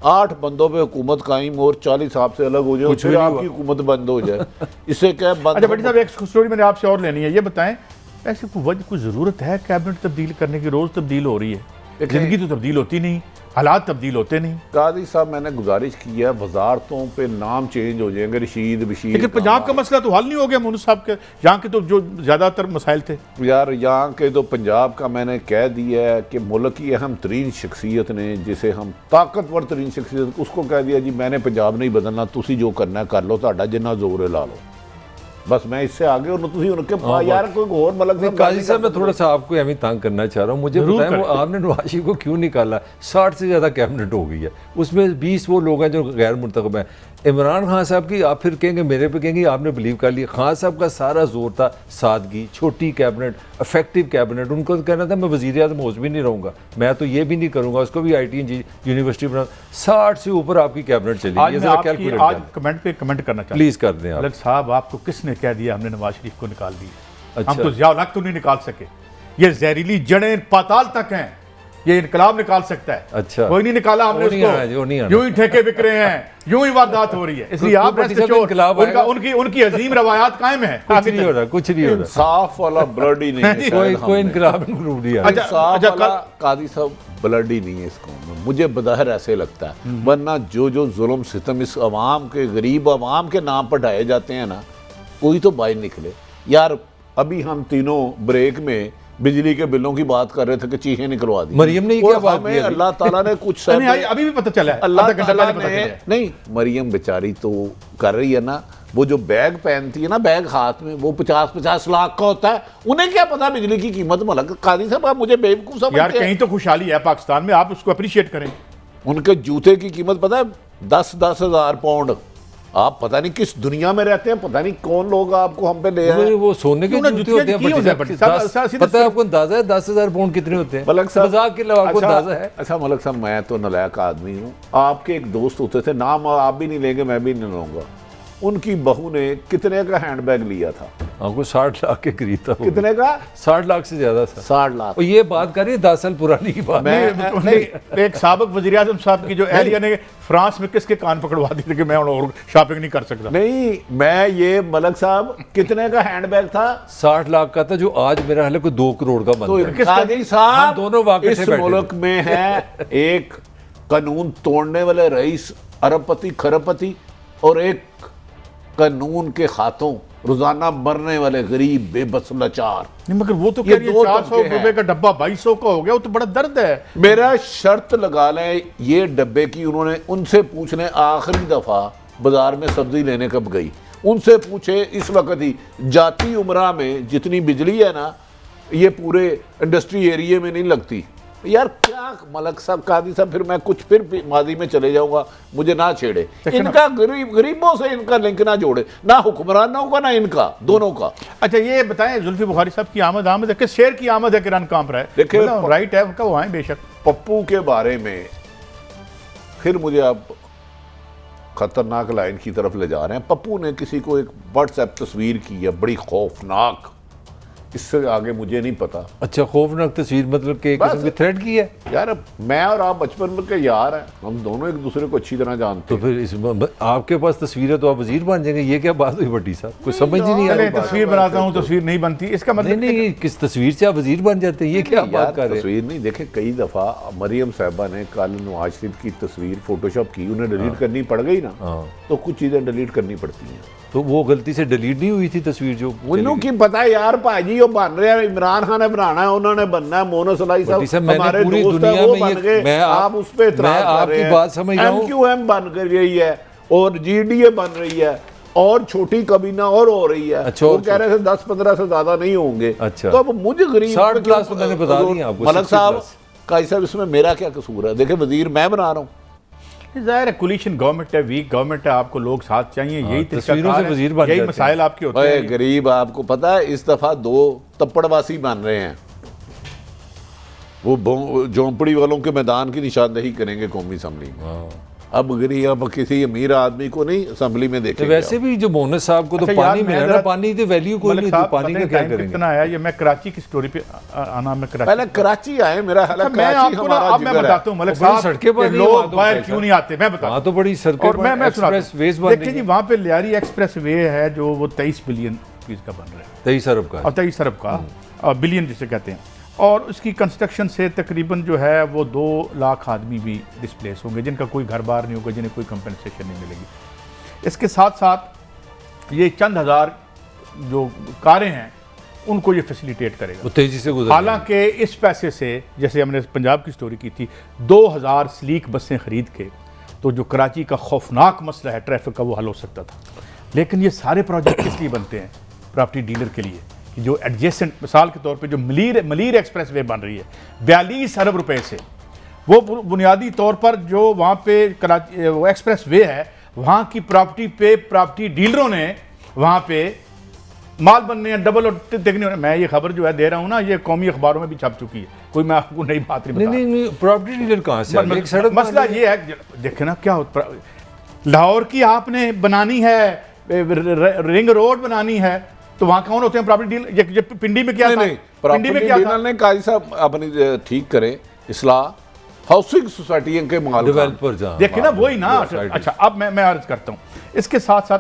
8 बंदों पे हुकूमत कायम और 40 आपसे अलग हो जाए, फिर आपकी हुकूमत बंद हो जाए। इससे क्या बंद। अच्छा बट्टी साहब, एक स्टोरी मैंने आपसे और लेनी है, ये बताएं ऐसी कोई ज़रूरत है कैबिनेट तब्दील करने की? रोज़ तब्दील हो रही है, ज़िंदगी तो तब्दील होती नहीं, हालात तब्दील होते नहीं। कादी साहब, मैंने गुजारिश की है, वजारतों पे नाम चेंज हो जाएंगे, रशीद बशीर। लेकिन पंजाब का मसला तो हल नहीं हो गया मुनूस साहब के, यहाँ के तो जो ज़्यादातर मसाइल थे। यार यहाँ के तो पंजाब का मैंने कह दिया है कि मुल्क की अहम तरीन शख्सियत ने, जिसे हम ताकतवर तरीन शख्सियत, उसको कह दिया जी मैंने पंजाब नहीं बदलना, तुसी जो करना है कर लो, तुहाडा जिन्ना जोर है ला लो, बस मैं इससे आगे। और तुसी उनके यार कोई और मलक से काजी साहब, मैं थोड़ा सा आपको अभी तंग करना चाह रहा हूँ। मुझे बताएं वो आपने नवाज शरीफ को क्यों निकाला? 60 से ज़्यादा कैबिनेट हो गई है, उसमें 20 वो लोग हैं जो गैर मुंतखब हैं। इमरान खान साहब की आप फिर कहेंगे, मेरे पे कहेंगे आपने बिलीव कर लिया। खान साहब का सारा जोर था सादगी, छोटी कैबिनेट, इफेक्टिव कैबिनेट। उनको तो कहना था मैं वज़ीर आज़म हाउस भी नहीं रहूँगा, मैं तो ये भी नहीं करूँगा, उसको भी IT यूनिवर्सिटी बना। 60 से ऊपर आपकी कैबिनेट चली। आज कमेंट पे कमेंट करना चाहता हूं, प्लीज़ कर दें मलिक साहब। आपको किसने कह दिया हमने नवाज शरीफ को निकाल दिया? हम तो ज़िया तो नहीं निकाल सके, ये जहरीली जड़ें पाताल तक हैं, ये इनकलाब निकाल सकता है। अच्छा, कोई नहीं निकाला हमने उसको, यूं ही ठेके बिक रहे हैं, यूं ही वारदात हो रही है। इसलिए आप उनकी अजीम रवायात कायम है। कुछ नहीं हो रहा, कुछ नहीं हो रहा, इंसाफ वाला ब्लड ही नहीं है। कोई इनकलाब नहीं। अच्छा, कादी साहब, ब्लड ही नहीं है इस कौम में, मुझे बदहर ऐसे लगता है। वरना जो जुल्म सितम इस अवाम के, गरीब अवाम के नाम पर ढाए जाते हैं ना, कोई तो बाहर निकले। यार अभी हम तीनों ब्रेक में बिजली के बिलों की बात कर रहे थे कि चीखें निकलवा दी मरियम ने, क्या बात की? अल्लाह ताला ने कुछ अभी भी पता चला है, अल्लाह ताला ने नहीं, मरियम बेचारी तो कर रही है ना, वो जो बैग पहनती है ना, बैग हाथ में, वो 50-50 लाख का होता है, उन्हें क्या पता बिजली की कीमत। मलक कादी साहब, आप मुझे बेवकूफ समझते हैं? यार कहीं तो खुशहाली है पाकिस्तान में, आप उसको अप्रिशिएट करें। उनके जूते की कीमत पता है 10-10 हज़ार पाउंड। आप पता नहीं किस दुनिया में रहते हैं, पता नहीं कौन लोग आपको हम पे ले आए। वो सोने के जूते होते हैं, पता है आपको अंदाजा है 10,000 पाउंड कितने होते हैं? मलक साहब, मजाक के अलावा आपको अंदाजा है? अच्छा मलक साहब, मैं तो नालायक आदमी हूँ। आपके एक दोस्त होते थे, नाम आप भी नहीं लेंगे, मैं भी नहीं लूँगा, उनकी बहू ने कितने का हैंडबैग लिया था? आपको 60 लाख के करीब था वो। कितने का? 60 लाख से ज्यादा था। 60 लाख। और ये बात कर रही है 10 साल पुरानी की बात। एक साबिक वज़ीर आज़म साहब की जो एहलिया ने फ्रांस में किसके कान पकड़वा दिए थे कि मैं और शॉपिंग नहीं कर सकता। नहीं, मैं ये मलक साहब कितने का हैंडबैग था? 60 लाख का था, जो आज मेरा हाल है कोई 2 करोड़ का तो बनता है। काजी साहब, हम दोनों वाक़ई इस से बैठे मुल्क में है एक कानून तोड़ने वाले रईस अरबपति खरबपति और एक कानून के हाथों रोजाना मरने वाले गरीब बेबस लाचार। नहीं, मगर वो तो ये कह रही है दो 400 तबके हैं। रुपए का डब्बा 2200 का हो गया, वो तो बड़ा दर्द है। मेरा शर्त लगा लें ये डब्बे की, उन्होंने उनसे पूछ लें आखिरी दफा बाजार में सब्जी लेने कब गई, उनसे पूछे इस वक्त ही। जाती उम्रा में जितनी बिजली है ना, ये पूरे इंडस्ट्री एरिया में नहीं लगती। यार क्या मलक साहब, कादी साहब, फिर मैं कुछ फिर माजी में चले जाऊंगा, मुझे ना छेड़े। इनका गरीबों से इनका लिंक ना जोड़े, ना हुक्मरानों का ना इनका, दोनों का। अच्छा ये बताएं, जुल्फी बुखारी साहब की आमद है, किस शेर की आमद है कि रन कांप रहा है? देखिए, मतलब राइट है उनका, वो आए बेशक। पप्पू के बारे में फिर मुझे आप खतरनाक लाइन की तरफ ले जा रहे हैं। पप्पू ने किसी को एक व्हाट्सएप तस्वीर की है बड़ी खौफनाक, इससे आगे मुझे नहीं पता। अच्छा, खौफनाक तस्वीर मतलब कि एक बस। किस्म की थ्रेट की है। यार मैं और आप बचपन में के यार हैं, हम दोनों एक दूसरे को अच्छी तरह जानते तो हैं। फिर इस आपके पास तस्वीर है तो आप वजीर बन जाएंगे, ये क्या बात हुई भट्टी साहब? कुछ समझ ही नहीं आ पहले रही बात। तस्वीर बनाता हूँ, तस्वीर नहीं बनती, इसका नहीं मतलब नहीं, किस तस्वीर से आप वजीर बन जाते हैं, ये क्या यार बात कर रहे हैं? तस्वीर नहीं, देखे कई दफा मरियम साहबा ने कल नवाज शरीफ की तस्वीर फोटोशॉप की, उन्हें डिलीट करनी पड़ गई ना, तो कुछ चीजें डिलीट करनी पड़ती हैं। तो वो गलती से डिलीट नहीं हुई थी तस्वीर जो उन्होंने की पता है यार, भाजी वो बन रहे हैं, इमरान खान ने बनाना है, उन्होंने बनना है, मोनो सलाई भट्टी साहब मैंने हमारे पूरी दोस्त दुनिया है, वो में बन गए, मैं आप उस पे इतराज कर आपकी रहे हैं। बात समझ रहा हूं। MQM बन कर रही है और GDA बन रही है और छोटी कबीना और हो रही है। अच्छा, वो कह रहे थे 10-15 से ज्यादा नहीं होंगे। अच्छा। तो अब मुझे गरीब 60 क्लास तो मैंने बता दी आपको, मलक 60 साहब क्लास। काजी साहब, इसमें मेरा क्या कसूर है? देखे वजीर मैं बना रहा हूँ, जाहिर है कोलिशन गवर्नमेंट है, वीक गवर्नमेंट है, आपको लोग साथ चाहिए, यही तस्वीरों से वजीर बन यही जाते मसाइल आपके होते ओए हैं। गरीब, आपको पता है इस दफा 2 तप्पड़वासी बन रहे हैं, वो झोंपड़ी वालों के मैदान की निशानदेही करेंगे कौमी असम्बली में। अब गरीब, अब किसी अमीर आदमी को नहीं असम्बली में तो देखेंगे। वैसे भी जो मोनस साहब को तो अच्छा यार, पानी मैं मिला ना, जरा- पानी की वैल्यू कोई मलिक नहीं, साहब, तो पानी पता का नहीं क्या टाइम करेंगे? कितना है, ये मैं कराची की स्टोरी पे आना, मैं कराची पहले कराची आए, मेरा हाल है अच्छा, मैं कराची आपको ना हमारा अब मैं जिगर है। बताता हूँ मलिक और बड़ी साहब सड़कें बन कि रही हैं लोग वहाँ तो बाहर कैसा? क्यों नहीं आते, मैं बताता वहाँ तो बड़ी सड़कें और मैं एक्सप्रेस वेज बन देखिए रही जी, हैं। वहाँ पे लियारी एक्सप्रेस वे है जो वो 23 बिलियन रुपीज का बन रहा है, 23 अरब का और 23 अरब का, बिलियन जिसे कहते हैं, और उसकी कंस्ट्रक्शन से तकरीबन जो है वो 2 लाख आदमी भी डिस्प्लेस होंगे, जिनका कोई घर बार नहीं होगा, जिन्हें कोई कंपनसेशन नहीं मिलेगी। इसके साथ साथ ये चंद हज़ार जो कारें हैं उनको ये फैसिलिटेट करेगा। वो तेजी से गुजर हालांकि इस पैसे से, जैसे हमने पंजाब की स्टोरी की थी, 2000 स्लीक बसें खरीद के तो जो कराची का खौफनाक मसला है ट्रैफिक का, वो हल हो सकता था। लेकिन ये सारे प्रोजेक्ट किस लिए बनते हैं? प्रॉपर्टी डीलर के लिए, कि जो एडजेसेंट, मिसाल के तौर पे जो मलीर एक्सप्रेस वे बन रही है 42 अरब रुपए से, वो बुनियादी तौर पर जो वहाँ पे कराची वो एक्सप्रेस वे है, वहाँ की प्रॉपर्टी पे प्रॉपर्टी डीलरों ने वहाँ पे माल बनने हैं, डबल और देखने। मैं ये खबर जो है दे रहा हूँ ना, ये कौमी अखबारों में भी छप चुकी है, कोई मैं आपको नई बात नहीं नहीं बता। नहीं, प्रॉपर्टी डीलर कहाँ से आ गया? एक सड़क मसला ये है, देखे ना क्या होता, लाहौर की आपने बनानी है, रिंग रोड बनानी है, तो वहाँ कौन होते हैं प्रॉपर्टी डीलर? ये पिंडी में क्या था? नहीं, पिंडी में क्या था? डीलर ने काजी साहब अपनी ठीक करें इस्लाह, हाउसिंग सोसाइटी के माल डेवलपर जहाँ देखिए ना, वही ना। सोसाइटी। अच्छा, अब मैं अर्ज करता हूँ, इसके साथ साथ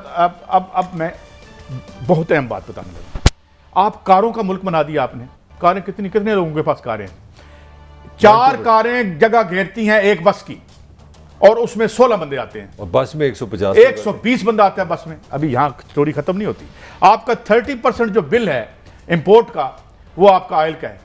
अब मैं बहुत अहम बात बताने लगा। आप कारों का मुल्क बना दिया आपने। कारें कितने लोगों के पास कारें हैं? 4 कारें जगह घेरती हैं एक बस की, और उसमें 16 बंदे आते हैं, और बस में 150 120 बंदा आता है बस में। अभी यहाँ स्टोरी खत्म नहीं होती। आपका 30% जो बिल है इंपोर्ट का, वो आपका ऑयल का है।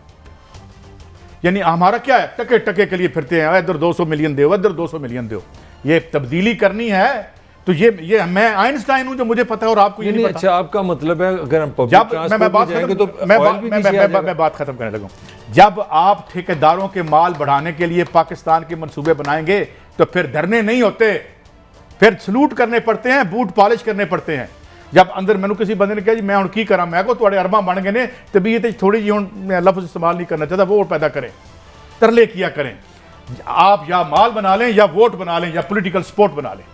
यानी हमारा क्या है, टके टके के लिए फिरते हैं, इधर 200 मिलियन दो, इधर 200 मिलियन दो। ये तब्दीली करनी है तो ये मैं आइंस्टाइन हूं जो मुझे पता है और आपको ये नहीं पता। अच्छा, आपका मतलब है अगर हम पब्लिक जब ट्रांसपोर्ट मैं बात में जाएंगे खत्म तो मैं ऑयल भी नीचे आ जाएगा। मैं बात खत्म करने लगा। जब आप ठेकेदारों के माल बढ़ाने के लिए पाकिस्तान के मंसूबे बनाएंगे तो फिर धरने नहीं होते, फिर सलूट करने पड़ते हैं, बूट पॉलिश करने पड़ते हैं। जब अंदर मैंने किसी बंदे ने कहा जी मैं हुण की करा, मैं को तुहाडे अरबा बन गए ने तबीयत थोड़ी जी हुण मैं लफ्ज़ इस्तेमाल नहीं करना चाहता, वोट पैदा करें, तरले किया करें। आप या माल बना लें या वोट बना लें या पॉलिटिकल सपोर्ट बना लें,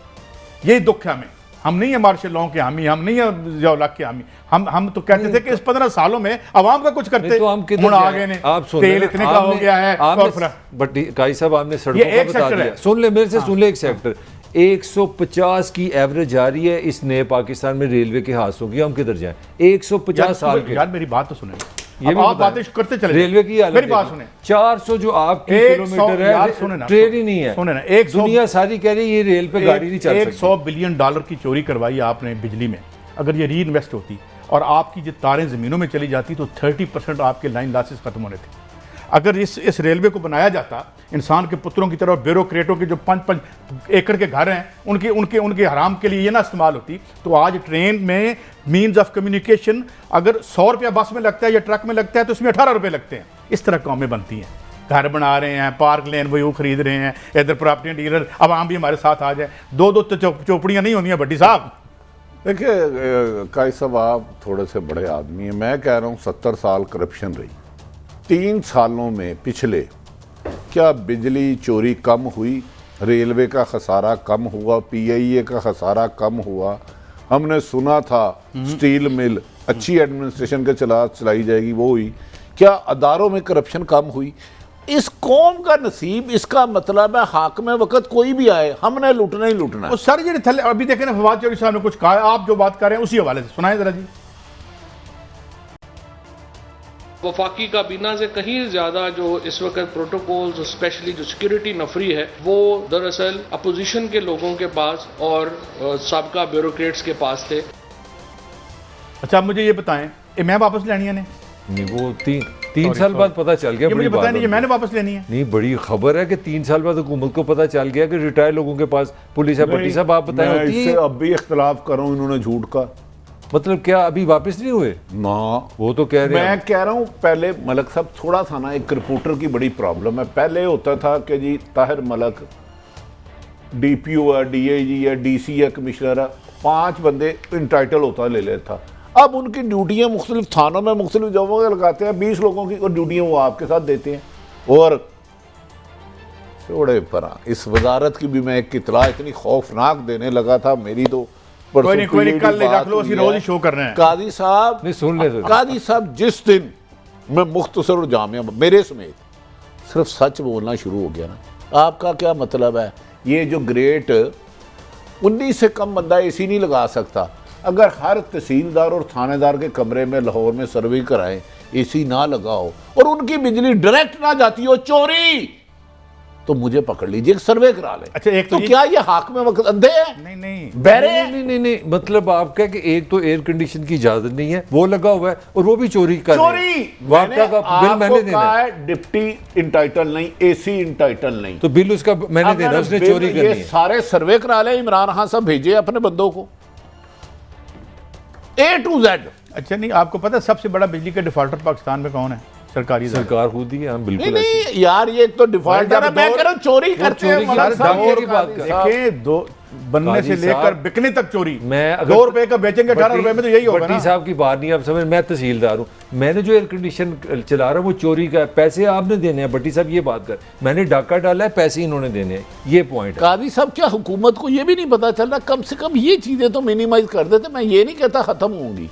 यही दुख है हमें। हम नहीं है मार्शल लॉ के हामी, हम नहीं है जियोलॉग के हामी, हम तो कहते थे कि इस 15 सालों में आवाम का कुछ करते। तो हम किधर आगे ने आप सुन तेल इतने का हो गया है। बट काई साहब आपने सड़कों का बता दिया, सुन ले मेरे से, सुन ले एक सेक्टर 150 की एवरेज आ रही है इस नए पाकिस्तान में रेलवे के हादसों की, हम किधर जाएं? 150 साल के। यार मेरी बात तो सुने, ये भी आप बातें करते चले, रेलवे की हालत मेरी बात सुने। 400 जो आपकी किलोमीटर है ट्रेन ही नहीं है, सुने ना, दुनिया सारी कह रही है ये रेल पे गाड़ी नहीं चल सकती। $100 बिलियन की चोरी करवाई आपने बिजली में, अगर ये री इन्वेस्ट होती और आपकी जो तारें जमीनों में चली जाती तो 30% आपके लाइन लॉसेस खत्म होने थे। अगर इस रेलवे को बनाया जाता इंसान के पुत्रों की तरह, ब्यूरोक्रेटों के जो 5-5 एकड़ के घर हैं उनके हराम के लिए ये ना इस्तेमाल होती, तो आज ट्रेन में मीन्स ऑफ कम्युनिकेशन अगर 100 रुपया बस में लगता है या ट्रक में लगता है तो उसमें 18 रुपये लगते हैं। इस तरह कौमें बनती हैं, घर बना रहे हैं, पार्क लेन वो खरीद रहे हैं, इधर प्रॉपर्टी डीलर, आवाम भी हमारे साथ आ जाए। दो चौपड़ियाँ नहीं होंगी भट्टी साहब। देखिए काई साहब, आप थोड़े से बड़े आदमी हैं, मैं कह रहा हूँ 70 साल करप्शन रही, 3 सालों में पिछले क्या बिजली चोरी कम हुई, रेलवे का खसारा कम हुआ, PIA का खसारा कम हुआ? हमने सुना था स्टील मिल अच्छी एडमिनिस्ट्रेशन के चलाई जाएगी, वो हुई क्या? अदारों में करप्शन कम हुई? इस कौम का नसीब, इसका मतलब है हाकिम वक्त कोई भी आए हमने लूटना ही लूटना है। सर ये थले अभी देखें ना, फवाद चौधरी साहब ने कुछ कहा, आप जो बात कर रहे हैं उसी हवाले से सुनाए जरा जी। वफाकी काबीना से कहीं ज़्यादा जो इस वक्त प्रोटोकॉल्स, स्पेशली जो सिक्योरिटी नफरी है, वो दरअसल अपोजिशन के लोगों के पास और साबका ब्यूरोक्रेट्स के पास थे। अच्छा, मुझे ये बताएं, मैं वापस लेनी है नहीं, वो तीन साल बाद पता चल गया। मुझे पता नहीं, मैंने वापस लेनी है। नहीं, बड़ी खबर है कि 3 साल बाद हुकूमत को पता चल गया कि रिटायर लोगों के पास पुलिस है। भट्टी साहब आप बताएं, होती है? अब भी इख्तलाफ कर रहा हूँ इन्होंने झूठ का, मतलब क्या अभी वापस नहीं हुए? ना, वो तो कह रहे हैं। मैं कह रहा हूँ पहले मलक साहब थोड़ा सा ना, एक रिपोर्टर की बड़ी प्रॉब्लम है। पहले होता था कि जी ताहिर मलक DPO है, DIG है, DC है, कमिश्नर है, 5 बंदे इंटाइटल होता ले लेता। अब उनकी ड्यूटियाँ मुख्तलिफ थानों में मुख्तलिफ जगहों पर लगाते हैं, 20 लोगों की ड्यूटियाँ वो आपके साथ देते हैं। और छोड़े पर इस वजारत की भी मैं एक इतला इतनी खौफनाक देने लगा था, मेरी तो कोई नहीं, कल रख लो, रोज ही शो कर रहे हैं। कादी साहब नहीं, सुन ले कादी साहब, जिस दिन मैं मुख्तसर और जामिया मेरे समेत सिर्फ सच बोलना शुरू हो गया ना, आपका क्या मतलब है? ये जो ग्रेट 19 से कम बंदा AC नहीं लगा सकता। अगर हर तहसीलदार और थानेदार के कमरे में लाहौर में सर्वे कराएं, AC ना लगाओ और उनकी बिजली डायरेक्ट ना जाती हो, चोरी, तो मुझे पकड़ लीजिए, सर्वे करा ले। अच्छा, एक तो क्या ये हाकिम वक्त अंधे हैं? नहीं, बहरे नहीं, मतलब आप कह कि एक तो एयर कंडीशन की इजाजत नहीं है, वो लगा हुआ है, और वो भी चोरी कर रहे हैं। वापटा का बिल मैंने देना है। डिप्टी इंटाइटल नहीं, AC इंटाइटल नहीं, तो बिल उसका मैंने देना, उसने चोरी करनी है। सारे सर्वे करा ले, इमरान खान साहब भेजे अपने बंदों को A to Z। अच्छा, नहीं आपको पता है सबसे बड़ा बिजली का डिफॉल्टर पाकिस्तान में कौन है? सरकार खुद ही है। हम बिल्कुल नहीं यार, ये तो डिफॉल्टर है, मैं कह रहा हूं चोरी करते हैं। की बात देखिए, दो बनने से लेकर बिकने तक चोरी। मैं 2 रुपए का बेचेंगे 18 रुपए में, तो यही होगा ना। भट्टी साहब की बात नहीं आप समझ, मैं तहसीलदार हूँ, मैंने जो एयर कंडीशन चला रहा हूँ वो चोरी का है, पैसे आपने देने हैं। भट्टी साहब ये बात कर, मैंने डाका डाला है, पैसे इन्होंने देने हैं, ये पॉइंट है। कादी साहब, क्या हुकूमत को ये भी नहीं पता चल रहा? कम से कम ये चीजें तो मिनिमाइज कर देते। मैं ये नहीं कहता खत्म होंगी,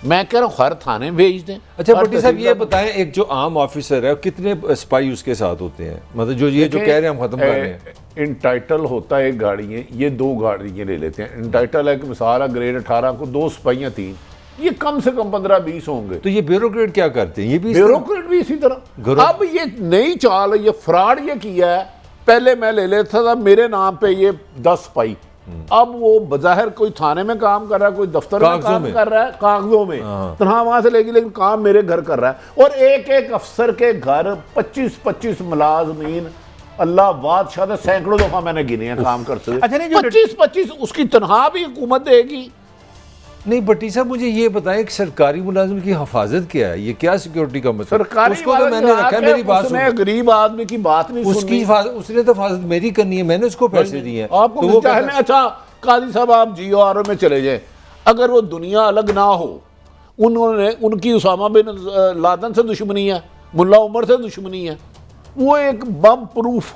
मैं कह रहा हूँ हर थाने भेज दें। अच्छा भट्टी साहब ये बताएं, एक जो आम ऑफिसर है कितने स्पाई उसके साथ होते हैं? मतलब जो ये जो कह रहे हैं हम खत्म कर रहे हैं। इंटाइटल होता है एक गाड़ी है, ये 2 गाड़ियाँ ले लेते हैं। इंटाइटल है कि मिसाल है ग्रेड 18 को 2 सिपाहियाँ 3, ये कम से कम 15-20 होंगे। तो ये ब्यूरोक्रेट क्या करते हैं? ये भी ब्यूरोक्रेट भी इसी तरह। अब ये नई चाल, ये फ्रॉड ये किया है। पहले मैं ले लेता था मेरे नाम पे ये 10 सिपाही, अब वो बज़ाहिर कोई थाने में काम कर रहा है, कोई दफ्तर में काम कर रहा है, कागजों में तनहा वहां से लेगी, लेकिन काम मेरे घर कर रहा है। और एक एक अफसर के घर 25-25 मुलाजमीन, अल्लाह बादशाह, सैकड़ों दफा मैंने गिने हैं काम करते हुए। अच्छा, नहीं 25-25 उसकी तनख्वाह भी हुकूमत देगी। नहीं भट्टी साहब, मुझे ये बताएं कि सरकारी मुलाजिम की हिफाजत क्या है? ये क्या सिक्योरिटी का मतलब? सरकारी उसको तो मैंने रखा है, मेरी बात सुनो। गरीब आदमी की बात नहीं उसकी उसने तो हिफाजत मेरी करनी है, मैंने उसको पैसे दिए हैं। आपको तो चाहे अच्छा कादी साहब आप GORO में चले जाए, अगर वो दुनिया अलग ना हो, उन्होंने उनकी उसामा बिन लादन से दुश्मनी है, मुल्ला उमर से दुश्मनी है, वो एक बम प्रूफ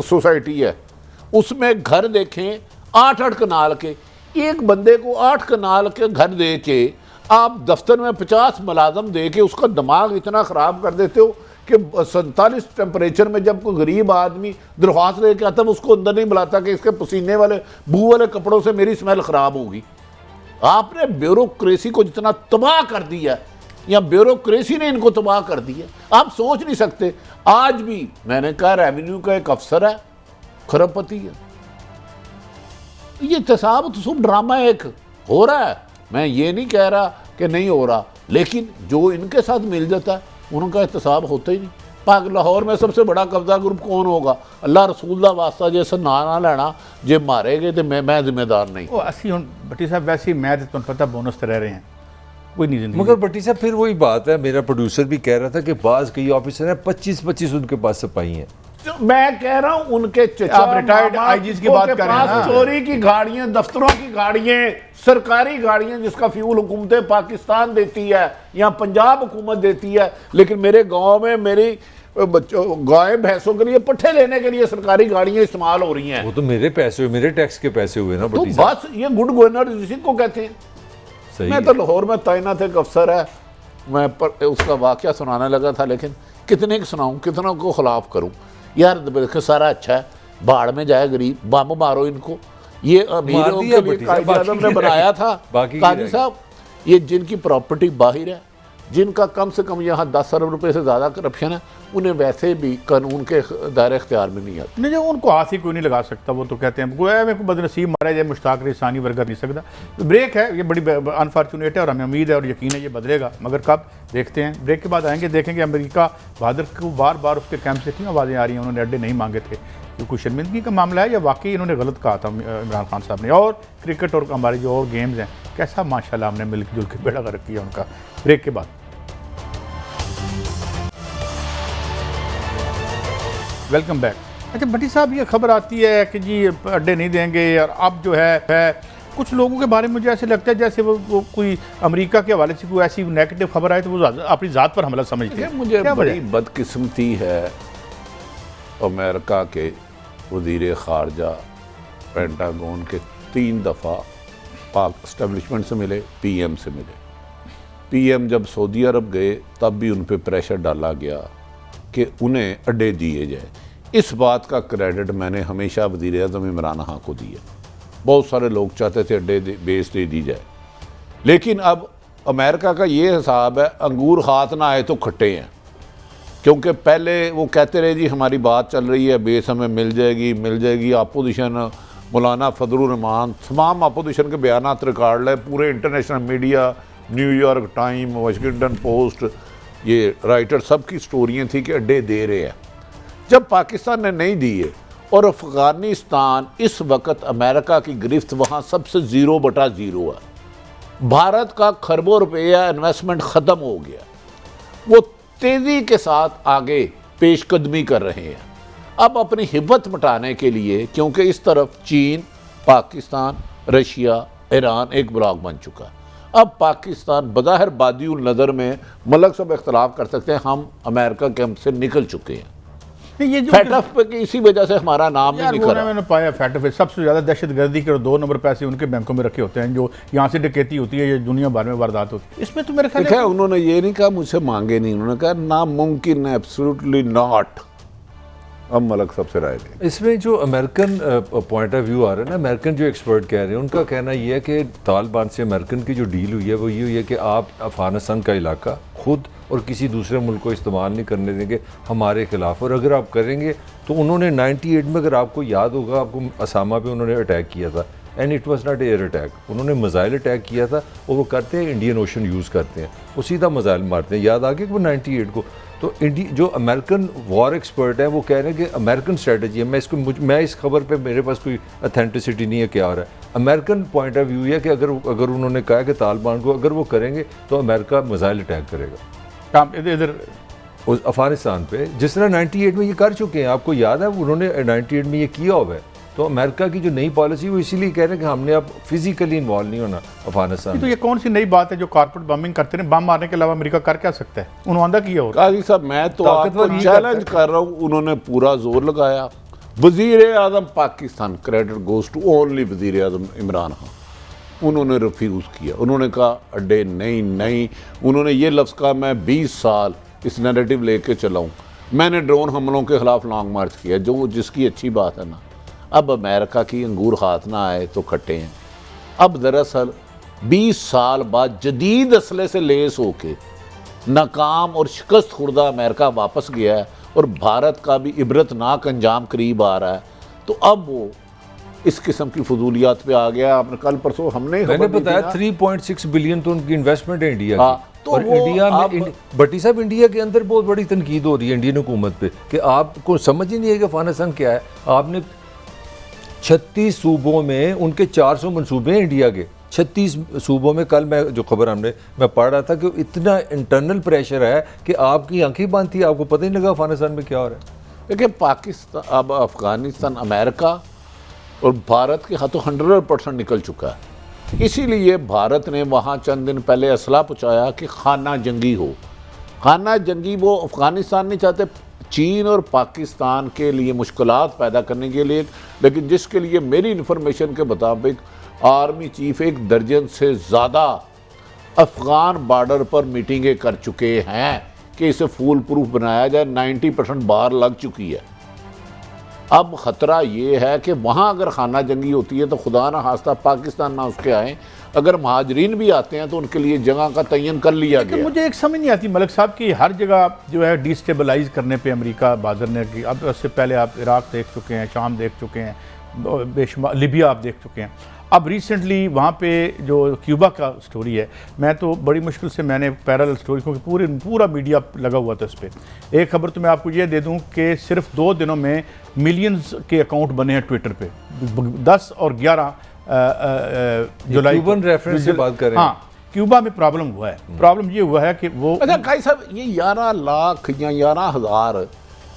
सोसाइटी है, उसमें घर देखें 8-8 कनाल के, एक बंदे को 8 कनाल के घर दे के आप दफ्तर में 50 मुलाजम दे के उसका दिमाग इतना ख़राब कर देते हो कि 47 टेम्परेचर में जब कोई गरीब आदमी दरख्वास्त लेके आता है उसको अंदर नहीं बुलाता कि इसके पसीने वाले बू वाले कपड़ों से मेरी स्मेल ख़राब होगी। आपने ब्यूरोक्रेसी को जितना तबाह कर दिया या ब्यूरोक्रेसी ने इनको तबाह कर दिया, आप सोच नहीं सकते। आज भी मैंने कहा रेवेन्यू का एक अफसर है, खरबपति है, ये तसाब तसुब ड्रामा एक हो रहा है। मैं ये नहीं कह रहा कि नहीं हो रहा, लेकिन जो इनके साथ मिल जाता है उनका एहतसाब होता ही नहीं। पाक लाहौर में सबसे बड़ा कब्जा ग्रुप कौन होगा? अल्लाह रसूल दा वास्ता जैसे ना लेना जे मारे गए तो मैं जिम्मेदार नहीं। वो असी हुण भट्टी साहब वैसे ही मैं तो पता बोनस रह रहे हैं कोई नहीं जिंदगी। मगर भट्टी साहब फिर वही बात है, मेरा प्रोड्यूसर भी कह रहा था कि बाज कई ऑफिसर हैं 25-25 उनके पास सिपाही हैं। तो मैं कह रहा हूं उनके चचा आप रिटायर्ड आईजीज की बात कर रहे हैं ना? चोरी की गाड़ियां, दफ्तरों की गाड़ियां, सरकारी गाड़ियां जिसका फ्यूल हुकूमत पाकिस्तान देती है या पंजाब हुकूमत देती है, लेकिन मेरे गांव में मेरी गाय भैंसों के लिए पट्ठे लेने के लिए सरकारी गाड़ियां इस्तेमाल हो रही हैं। वो तो मेरे पैसे हुए, मेरे टैक्स के पैसे हुए ना तो भट्टी साहब। बस ये गुड गवर्नर इसी को कहते हैं। सही मैं तो लाहौर में तैनात एक अफसर है, मैं उसका वाकया सुनाने लगा था, लेकिन कितने को सुनाऊं, कितनों को खिलाफ करूं यार। देखो सारा अच्छा है, बाढ़ में जाए गरीब, बम मारो इनको। ये अमीरों के लिए कायदे आज़म ने बनाया था काजी साहब, ये जिनकी प्रॉपर्टी बाहर है, जिनका कम से कम यहाँ 10 अरब रुपए से ज़्यादा करप्शन है, उन्हें वैसे भी कानून के दायरे इख्तियार में नहीं आते। नहीं जो उनको हाथ ही कोई नहीं लगा सकता, वो तो कहते हैं गोया मेरे को बदनसीब मारा जाए, मुश्ताक रिसानी वर्गा नहीं सकता। तो ब्रेक है, ये बड़ी अनफॉर्चुनेट है और हमें उम्मीद है और यकीन है ये बदलेगा, मगर कब देखते हैं। ब्रेक के बाद आएंगे, देखेंगे अमेरिका बहादुर को बार बार उसके कैंप से क्यों आवाज़ें आ रही हैं, उन्होंने अड्डे नहीं मांगे थे, ये कोई शर्मिंदगी का मामला है या वाकई इन्होंने गलत कहा था इमरान खान साहब ने। और क्रिकेट और हमारे जो और गेम्स हैं कैसा माशाल्लाह हमने मिलकर जुल के बेड़ा गर्क किया उनका। ब्रेक के बाद वेलकम बैक। अच्छा भट्टी साहब, ये खबर आती है कि जी अड्डे नहीं देंगे, और अब जो है कुछ लोगों के बारे में मुझे ऐसे लगता है जैसे वो कोई अमेरिका के हवाले से कोई ऐसी नेगेटिव खबर आए तो वो अपनी ज़ात पर हमला समझते हैं। मुझे बड़ी बदकिस्मती है, अमेरिका के वज़ीर ख़ारजा पेंटागन के 3 दफ़ा पाक इस्टेब्लिशमेंट से मिले, PM से मिले। PM जब सऊदी अरब गए तब भी उन पर प्रेशर डाला गया कि उन्हें अड्डे दिए जाए। इस बात का क्रेडिट मैंने हमेशा वज़ीर आज़म इमरान खान को दिया। बहुत सारे लोग चाहते थे अड्डे बेस दे दी जाए, लेकिन अब अमेरिका का ये हिसाब है अंगूर हाथ ना आए तो खट्टे हैं, क्योंकि पहले वो कहते रहे जी हमारी बात चल रही है, बेस हमें मिल जाएगी। अपोजिशन मौलाना फजलुर रहमान तमाम अपोजिशन के बयानात रिकॉर्ड ले, पूरे international media, New York time, Washington post, ये राइटर सब की स्टोरियाँ थी कि अड्डे दे रहे हैं। जब पाकिस्तान ने नहीं दिए और अफ़गानिस्तान इस वक्त अमेरिका की गिरफ्त वहाँ सबसे 0/0 है, भारत का खरबों रुपया इन्वेस्टमेंट ख़त्म हो गया, वो तेज़ी के साथ आगे पेशकदमी कर रहे हैं। अब अपनी हिब्बत मिटाने के लिए, क्योंकि इस तरफ चीन, पाकिस्तान, रशिया, ईरान एक ब्लॉक बन चुका है, अब पाकिस्तान बज़ाहिर बादियुल नज़र में मलक सब इख्तलाफ कर सकते हैं, हम अमेरिका कैंप से निकल चुके हैं। ये जो फैटफ पे कि इसी वजह से हमारा नाम नहीं निकला। मैंने पाया फैटफ सबसे ज़्यादा दहशत गर्दी के 2 नंबर पैसे उनके बैंकों में रखे होते हैं, जो यहाँ से डकैती होती है, ये दुनिया भर में वारदात होती है। इसमें तो मेरे ख्याल है उन्होंने ये नहीं कहा मुझसे मांगे नहीं, उन्होंने कहा नामुमकिन है, एब्सोल्युटली नॉट। अब मलक सबसे राय दें। इसमें जो अमेरिकन पॉइंट ऑफ व्यू आ रहा है ना, अमेरिकन जो एक्सपर्ट कह रहे हैं उनका कहना ये है कि तालिबान से अमेरिकन की जो डील हुई है वो ये हुई है कि आप अफगानिस्तान का इलाका खुद और किसी दूसरे मुल्क को इस्तेमाल नहीं करने देंगे हमारे खिलाफ, और अगर आप करेंगे तो उन्होंने 98 में, अगर आपको याद होगा, आपको असामा पे उन्होंने अटैक किया था, and it was not air attack, उन्होंने मिसाइल अटैक किया था, और वो करते हैं इंडियन ओशन यूज़ करते हैं, वो सीधा मिसाइल मारते हैं। याद आ गया कि वो 98 को। तो जो अमेरिकन वॉर एक्सपर्ट है वो कह रहे हैं कि अमेरिकन स्ट्रेटजी है, मैं इस खबर पे मेरे पास कोई अथेंटिसिटी नहीं है क्या हो रहा है। अमेरिकन पॉइंट ऑफ व्यू है कि अगर उन्होंने कहा कि तालिबान को अगर वो करेंगे तो अमेरिका मिसाइल अटैक करेगा इधर अफगानिस्तान पे, जिस तरह 98 में ये कर चुके हैं। आपको याद है उन्होंने 98 में ये किया हुआ है। तो अमेरिका की जो नई पॉलिसी वो इसीलिए कह रहे हैं कि हमने अब फिजिकली इन्वॉल्व नहीं होना अफगानिस्तान। तो ये कौन सी नई बात है जो कॉर्पोरेट बम्बिंग करते हैं? बम मारने के अलावा अमेरिका कर क्या सकता है? उन्होंने किया हो। काजी साहब मैं तो आपको चैलेंज कर रहा हूँ, उन्होंने पूरा जोर लगाया। वजीर आजम Pakistan, credit goes to only वजीर आजम इमरान खान, उन्होंने रिफ्यूज़ किया। उन्होंने कहा अड्डे नहीं नहीं, उन्होंने ये लफ्ज़ कहा मैं 20 साल इस नैरेटिव लेके चलाऊँ। मैंने ड्रोन हमलों के ख़िलाफ़ लॉन्ग मार्च किया, जो जिसकी अच्छी बात है ना। अब अमेरिका की अंगूर हाथ ना आए तो खट्टे हैं। अब दरअसल 20 साल बाद जदीद असले से लेस होके नाकाम और शिकस्त खुर्दा अमेरिका वापस गया है और भारत का भी इबरतनाक अंजाम करीब आ रहा है। तो अब वो इस किस्म की फजूलियात पे आ गया। आपने कल परसों मैंने बताया 3.6 बिलियन तो उनकी इन्वेस्टमेंट है इंडिया की। तो और इंडिया में भट्टी साहब इंडिया के अंदर बहुत बड़ी तनकीद हो रही है इंडियन हुकूमत पे कि आपको समझ ही नहीं है कि अफगानिस्तान क्या है। आपने 36 सूबों में उनके 400 मनसूबे हैं इंडिया के। 36 सूबों में कल मैं जो खबर मैं पढ़ रहा था कि इतना इंटरनल प्रेशर है कि आपकी आंखें बंद थी, आपको पता ही नहीं लगा अफगानिस्तान में क्या हो रहा है। देखिए पाकिस्तान, अब अफगानिस्तान अमेरिका और भारत के हाथों 100% निकल चुका है। इसीलिए भारत ने वहाँ चंद दिन पहले असला पहुँचाया कि खाना जंगी हो। खाना जंगी वो अफगानिस्तान नहीं चाहते, चीन और पाकिस्तान के लिए मुश्किलात पैदा करने के लिए, लेकिन जिसके लिए मेरी इन्फॉर्मेशन के मुताबिक आर्मी चीफ 1 दर्जन से ज़्यादा अफ़गान बॉर्डर पर मीटिंगें कर चुके हैं कि इसे फूल प्रूफ बनाया जाए। 90% बाहर लग चुकी है। अब ख़तरा ये है कि वहाँ अगर खाना जंगी होती है तो खुदा ना खास्ता पाकिस्तान ना उसके आए, अगर महाजरीन भी आते हैं तो उनके लिए जगह का तयन कर लिया गया। मुझे एक समझ नहीं आती मलिक साहब की हर जगह जो है डिस्टेबलाइज करने पे अमेरिका बादर ने की। अब उससे पहले आप इराक देख चुके हैं, शाम देख चुके हैं, बेशुमार लिबिया आप देख चुके हैं। अब रिसेंटली वहाँ पे जो क्यूबा का स्टोरी है, मैं तो बड़ी मुश्किल से मैंने पैरेलल स्टोरी, क्योंकि पूरा मीडिया लगा हुआ था इस पर। एक खबर तो मैं आपको ये दे दूँ कि सिर्फ 2 दिनों में मिलियंस के अकाउंट बने हैं ट्विटर पे। 10 और 11 जुलाई क्यूबन रेफरेंस से बात करें। हाँ, क्यूबा में प्रॉब्लम हुआ है। प्रॉब्लम ये हुआ है कि वो अच्छा काई साहब, ये 11 लाख या 11,000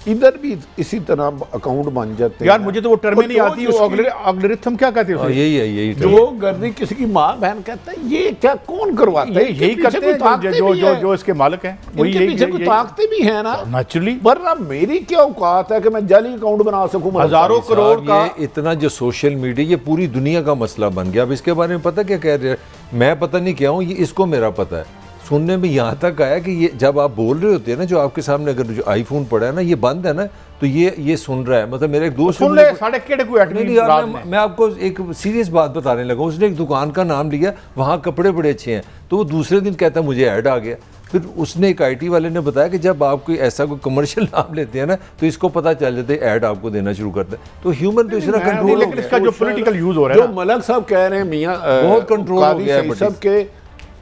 इधर भी इसी तरह अकाउंट बन जाते हैं। यार मुझे तो वो टर्म नहीं आती, वो एल्गोरिथम क्या कहते हैं यही है, यही जो गर्दी किसी की माँ बहन कहता है, ये क्या कौन करवाता है? यही करते हैं जो इसके मालिक हैं, वही इनके पीछे कोई ताकतें भी हैं ना नेचुरली। वरना मेरी क्या औकात है कि मैं जाली अकाउंट बना सकूं हजारों करोड़ का। ये इतना जो सोशल मीडिया ये पूरी दुनिया का मसला बन गया। अब इसके बारे में पता क्या कह रहे हैं, मैं पता नहीं क्या हूँ, ये इसको मेरा पता है। सुनने में यहाँ तक आया कि ये जब आप बोल रहे होते हैं ना, जो आपके सामने अगर जो आईफोन पड़ा है ना, ये बंद है ना, तो ये सुन रहा है। मतलब मेरे एक दोस्त सुन ले साढ़े केड़े कोई नहीं यार, मैं आपको एक सीरियस बात बताने लगा। उसने एक दुकान का नाम लिया, वहाँ कपड़े बड़े अच्छे हैं, तो वो दूसरे दिन कहता मुझे ऐड आ गया। फिर उसने एक IT वाले ने बताया कि जब आप कोई ऐसा कोई कमर्शियल नाम लेते हैं ना, तो इसको पता चल जाता है, ऐड आपको देना शुरू करता है। तो ह्यूमन तो इसका कंट्रोल, लेकिन इसका जो पॉलिटिकल यूज हो रहा है, जो मलक साहब कह रहे हैं मियां, बहुत कंट्रोल हो गया है। सबके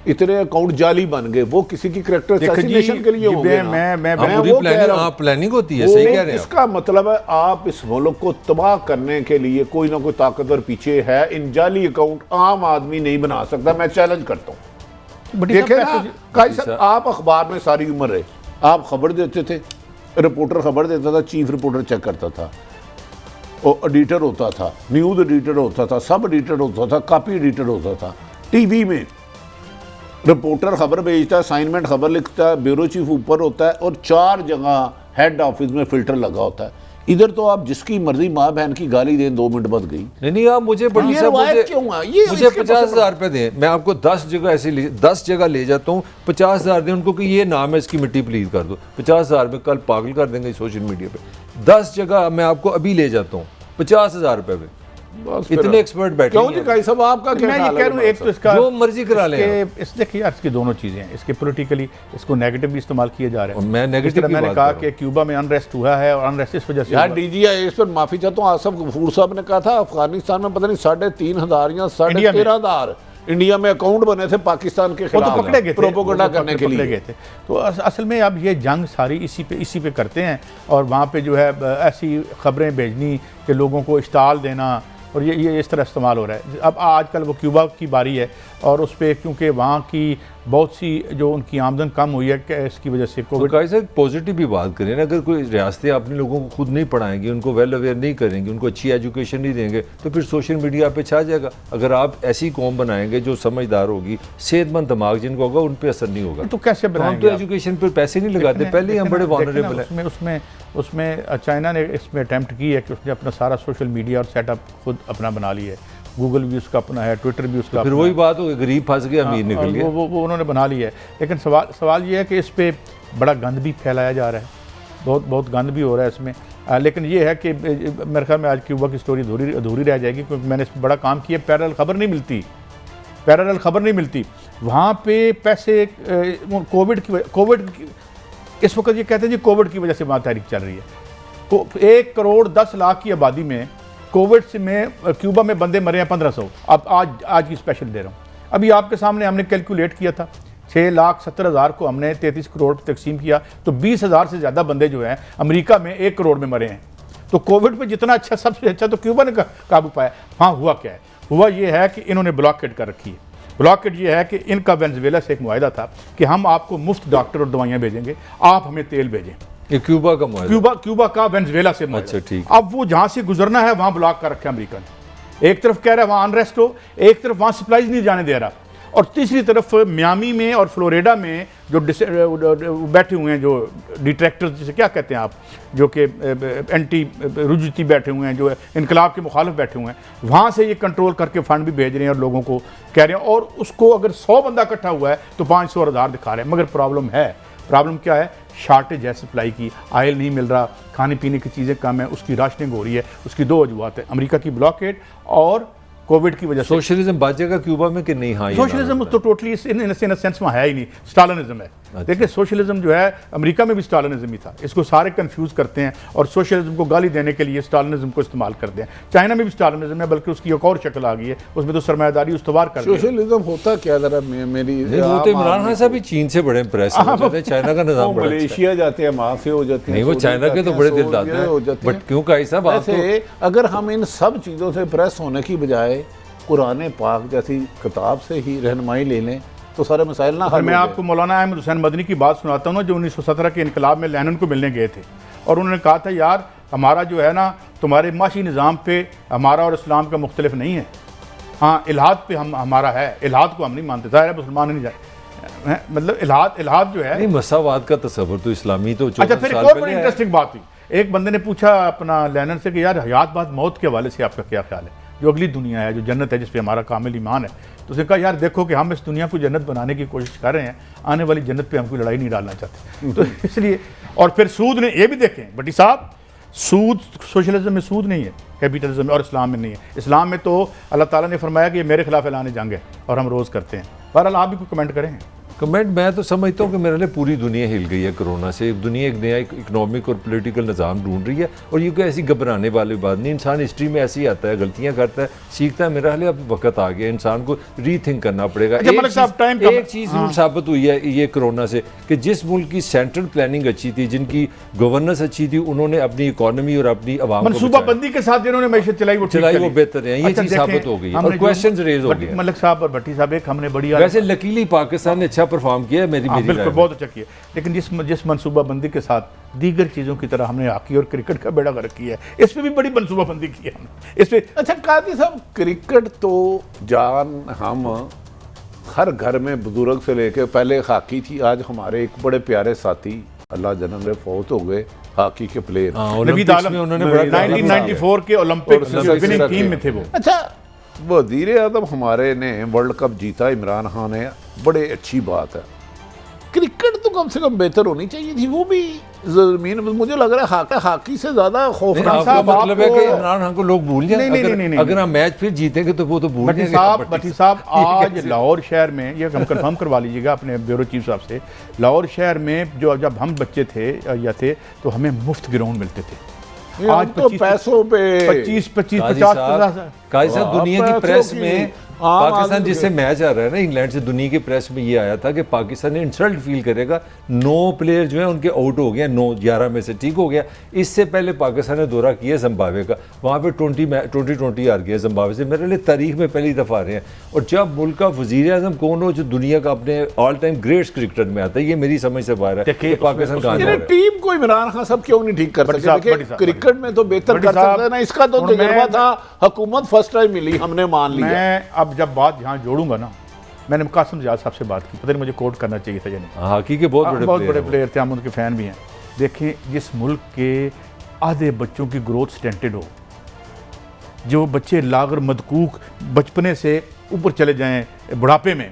इतने अकाउंट जाली बन गए, वो किसी की करैक्टर असैसिनेशन के लिए हो गए। मैं वो कह रहा हूं, प्लानिंग होती है, सही कह रहे हैं। इसका मतलब है आप इस मुल्क को तबाह करने के लिए कोई ना कोई ताकतवर पीछे है। इन जाली अकाउंट आम आदमी नहीं बना सकता, मैं चैलेंज करता हूँ। देखे ना काई साहब, आप अखबार में सारी उम्र रहे, आप खबर देते थे, रिपोर्टर खबर देता था, चीफ रिपोर्टर चेक करता था, और एडिटर होता था, न्यूज़ एडिटर होता था, सब एडिटर होता था, कॉपी एडिटर होता था। टीवी में रिपोर्टर खबर भेजता है, असाइनमेंट खबर लिखता है, ब्यूरो चीफ ऊपर होता है, और 4 जगह हेड ऑफिस में फिल्टर लगा होता है। इधर तो आप जिसकी मर्जी माँ बहन की गाली दें, 2 मिनट बाद गई। नहीं आप मुझे बड़ी मुझे 50,000 रुपए दें, मैं आपको 10 जगह ऐसे 10 जगह ले जाता हूँ, 50,000 दें उनको कि ये नाम है, इसकी मिट्टी प्लीज कर दो। 50,000 में कल पागल कर देंगे सोशल मीडिया पे। 10 जगह मैं आपको अभी ले जाता हूँ 50,000 रुपए पे। इतने एक्सपर्ट बैठे क्यों जी काई साहब, आपका क्या मैं ये कह रहा हूँ, एक तो इसका जो मर्जी करा लें। इस देखिए यार, इसकी दोनों चीजें हैं। इसके पॉलिटिकली इसको नेगेटिव भी इस्तेमाल किए जा रहे हैं। मैं नेगेटिव मैंने कहा कि क्यूबा में अनरेस्ट हुआ है, और अनरेस्ट इस वजह से यार DGI इस पर माफी चाहता हूँ, आसफ गफूर साहब ने कहा था अफगानिस्तान में पता नहीं 3,500 या 13,500 इंडिया में अकाउंट बने थे पाकिस्तान के खिलाफ, तो पकड़े गए थे, प्रोपेगेंडा करने के लिए गए थे। तो असल में अब ये जंग सारी इसी पे करते हैं, और वहाँ पे जो है ऐसी खबरें भेजनी कि लोगों को इश्ताल देना, और ये इस तरह इस्तेमाल हो रहा है। अब आजकल वो क्यूबा की बारी है, और उस पर क्योंकि वहाँ की बहुत सी जो उनकी आमदन कम हुई है इसकी वजह से कोविड। तो सर पॉजिटिव भी बात करें ना, अगर कोई रियासतें अपने लोगों को खुद नहीं पढ़ाएंगी, उनको वेल अवेयर नहीं करेंगे, उनको अच्छी एजुकेशन नहीं देंगे, तो फिर सोशल मीडिया पे छा जाएगा। अगर आप ऐसी कौम बनाएंगे जो समझदार होगी, सेहतमंद दिमाग जिनको होगा, उन पर असर नहीं होगा। तो कैसे बनाएंगे? हम तो एजुकेशन पर पैसे नहीं लगाते, पहले ही हम बड़े वल्नरेबल हैं। उसमें चाइना ने इसमें अटैम्प्ट की है कि उसने अपना सारा सोशल मीडिया और सेटअप खुद अपना बना लिया है। गूगल भी उसका अपना है, ट्विटर भी उसका फिर अपना वही है। बात हो गई, गरीब फंस गया अमीर निकल गया। वो उन्होंने बना लिया है। लेकिन सवाल ये है कि इस पे बड़ा गंद भी फैलाया जा रहा है, बहुत गंद भी हो रहा है इसमें। लेकिन ये है कि मेरे ख्याल में आज क्यूबा की स्टोरी अधूरी रह जाएगी, क्योंकि मैंने इस पर बड़ा काम किया। पैरेलल खबर नहीं मिलती वहाँ पे पैसे। कोविड इस वक्त ये कहते हैं जी कोविड की वजह से वहाँ तहरीक चल रही है। 1 करोड़ 10 लाख की आबादी में कोविड से में क्यूबा में बंदे मरे हैं 1500। अब आज की स्पेशल दे रहा हूँ। अभी आपके सामने हमने कैलकुलेट किया था, 6,70,000 को हमने 33 करोड़ पर तकसीम किया, तो 20,000 से ज़्यादा बंदे जो हैं अमेरिका में 1 करोड़ में मरे हैं। तो कोविड पे जितना अच्छा, सबसे अच्छा तो क्यूबा ने काबू पाया। हाँ, हुआ क्या है? हुआ ये है कि इन्होंने ब्लॉकेड कर रखी है। ब्लॉकेड ये है कि इनका वेनेजुएला से एक मुआहदा था कि हम आपको मुफ्त डॉक्टर और दवाइयाँ भेजेंगे, आप हमें तेल भेजें। ये क्यूबा का मुआहदा? क्यूबा का वेनेजुएला से मुआहदा। अच्छा, ठीक। अब वो जहाँ से गुजरना है वहाँ ब्लॉक कर रखा है अमेरिका ने। एक तरफ कह रहा है वहाँ अनरेस्ट हो, एक तरफ वहाँ सप्लाईज नहीं जाने दे रहा, और तीसरी तरफ मियामी में और फ्लोरिडा में जो बैठे हुए हैं, जो डिट्रैक्टर्स जिसे क्या कहते हैं आप, जो कि एंटी रुजती बैठे हुए हैं, जो इनकलाब के मुखालिफ बैठे हुए हैं, वहाँ से ये कंट्रोल करके फंड भी भेज रहे हैं और लोगों को कह रहे हैं। और उसको अगर 100 बंदा इकट्ठा हुआ है तो 500 और 1000 दिखा रहे हैं। मगर प्रॉब्लम क्या है? शार्टेज है सप्लाई की, ऑयल नहीं मिल रहा, खाने पीने की चीज़ें कम है, उसकी राशनिंग हो रही है। उसकी 2 वजूहत है, अमेरिका की ब्लॉकेड और कोविड की वजह से। सोशलिज्म बचेगा क्यूबा में कि नहीं? हाँ, सोशलिज्म तो टोटली इन सेंस में है ही नहीं, स्टालिनिज्म है। अच्छा। देखिए, सोशलिज्म जो है अमेरिका में भी स्टालिनिज्म ही था। इसको सारे कंफ्यूज करते हैं और सोशलिज्म को गाली देने के लिए स्टालिनिज्म को इस्तेमाल करते हैं। चाइना में भी स्टालिनिज्म है, बल्कि उसकी एक और शक्ल आ गई है, उसमें तो सरमायादारी उस्तवार कर दी है। सोशलिज्म होता क्या? जरा मेरी वो तो इमरान खान साहब भी चीन से बड़े इंप्रेस होते हैं। चाइना का निजाम बड़ा अच्छा है। मलेशिया जाते हैं, वहाँ से हो जाते हैं। नहीं, वो चाइना के तो बड़े दिल दाते हैं। बट क्यों भाई साहब, आप ऐसे अगर हम इन सब चीज़ों से प्रेस होने की बजाय कुरान पाक जैसी किताब से ही रहनुमाई ले लें तो सारे मसाइल ना हल। मैं आपको मौलाना अहमद हुसैन मदनी की बात सुनाता हूँ ना, जो 1917 के इनकलाब में लेनिन को मिलने गए थे, और उन्होंने कहा था यार हमारा जो है ना, तुम्हारे माशी निज़ाम पे हमारा और इस्लाम का मुख्तलिफ नहीं है। हाँ, इल्हाद पे हमारा है, इल्हाद को हम नहीं मानते, ज़ाहिर है मुसलमान नहीं जाए, मतलब इल्हाद जो है नहीं, मसावाद का तस्वर तो इस्लामी तो। अच्छा, फिर एक और बड़ी इंटरेस्टिंग बात हुई। एक बंदे ने पूछा अपना लेनिन से कि यार हयात बाद मौत के हवाले से आपका क्या ख्याल है, जो अगली दुनिया है, जो जन्नत है, जिस पे हमारा कामिल ईमान है। तो उसने कहा यार देखो कि हम इस दुनिया को जन्नत बनाने की कोशिश कर रहे हैं, आने वाली जन्नत पे हम कोई लड़ाई नहीं डालना चाहते। तो इसलिए, और फिर सूद ने, ये भी देखें भट्टी साहब, सूद सोशलिज्म में सूद नहीं है, कैपिटलिज्म में, और इस्लाम में नहीं है। इस्लाम में तो अल्लाह ताला ने फरमाया कि ये मेरे खिलाफ ऐलान जंग है और हम रोज़ करते हैं। बहरहाल आप भी कोई कमेंट करें। कमेंट मैं तो समझता हूँ कि मेरे लिए पूरी दुनिया हिल गई है कोरोना से। दुनिया एक नया इकोनॉमिक और पॉलिटिकल निज़ाम ढूंढ रही है, और ये कोई ऐसी घबराने वाली बात नहीं। इंसान हिस्ट्री में ऐसे ही आता है, गलतियाँ करता है, सीखता है। मेरा हाल अब वक्त आ गया, इंसान को रीथिंक करना पड़ेगा। एक चीज़ जरूर साबित हुई है ये कोरोना से कि जिस मुल्क की सेंट्रल प्लानिंग अच्छी थी, जिनकी गवर्नेंस अच्छी थी, उन्होंने अपनी इकॉनमी और अपनी आवाम मनसूबाबंदी के साथ जिन्होंने मैशत चलाई वो बेहतर है। ये चीज़ साबित हो गई और क्वेश्चन रेज हो गए। मलिक साहब और भट्टी साहब, एक हमने बड़ी, वैसे लकीली पाकिस्तान ने अच्छा परफॉर्म किया है, बिल्कुल बहुत अच्छा किया, लेकिन जिस मनसूबाबंदी के साथ दीगर चीज़ों की तरह हमने हॉकी और क्रिकेट का बेड़ा गर्क किया है, इस पर भी बड़ी मनसूबाबंदी की है हमने इस पर। अच्छा काजी साहब, क्रिकेट तो जान हम हर घर में बुजुर्ग से लेके, पहले हॉकी थी, आज हमारे एक बड़े प्यारे साथी अल्लाह जन्म दे फौत हो गए, हॉकी के प्लेयर। नवीद आलम, उन्होंने 1994 के ओलंपिक विनिंग टीम में थे वो। अच्छा, वज़ीर आज़म हमारे ने वर्ल्ड कप जीता, इमरान खान ने, बड़े अच्छी बात है। क्रिकेट तो कम से कम बेहतर होनी चाहिए थी, वो भी ज़मीन। मुझे लग रहा है हॉकी से ज़्यादा खौफनाक मतलब है कि इमरान खान को लोग भूल जाए। नहीं, अगर हम मैच फिर जीतेंगे तो वो तो भूल जाएंगे। भट्टी साहब, आज लाहौर शहर में, ये हम कंफर्म करवा लीजिएगा अपने ब्यूरो चीफ साहब से, लाहौर शहर में जो जब हम बच्चे थे या थे तो हमें मुफ्त ग्राउंड मिलते थे। आज तो पैसों पे 25-50 काजी साहब, दुनिया की प्रेस में पाकिस्तान जिससे मैच आ रहा है ना इंग्लैंड से, दुनिया की प्रेस में ये आया था कि पाकिस्तान ने इंसल्ट फील करेगा। 9 प्लेयर जो है उनके आउट हो गए, 9-11 में से, ठीक हो गया। इससे पहले पाकिस्तान ने दौरा किया जिम्बाब्वे का, वहाँ पे 20 हार गया जिम्बाब्वे से। मेरे लिए तारीख में पहली दफ़ा आ रहे हैं। और जब मुल्क का वज़ीर आज़म कौन हो जो दुनिया का अपने ऑल टाइम ग्रेट क्रिकेटर में आता है, ये मेरी समझ से बाहर है कि पाकिस्तान कहाँ जा रहा है। टीम को इमरान खान साहब क्यों नहीं ठीक कर सकते? क्रिकेट में तो बेहतर कर सकते हैं ना, इसका तो तजुर्बा था, हुकूमत फर्स्ट टाइम मिली, हमने मान लिया। मैं अब जब बात यहाँ जोड़ूंगा ना, मैंने कासिम ज़ियाद साहब से बात की, पता नहीं मुझे कोट करना चाहिए था या नहीं। हॉकी के बहुत बड़े प्लेयर थे, हम उनके फ़ैन भी हैं। देखें, जिस मुल्क के आधे बच्चों की ग्रोथ स्टेंटेड हो, जो बच्चे लागर मदकूक बचपने से ऊपर चले जाएं बुढ़ापे में,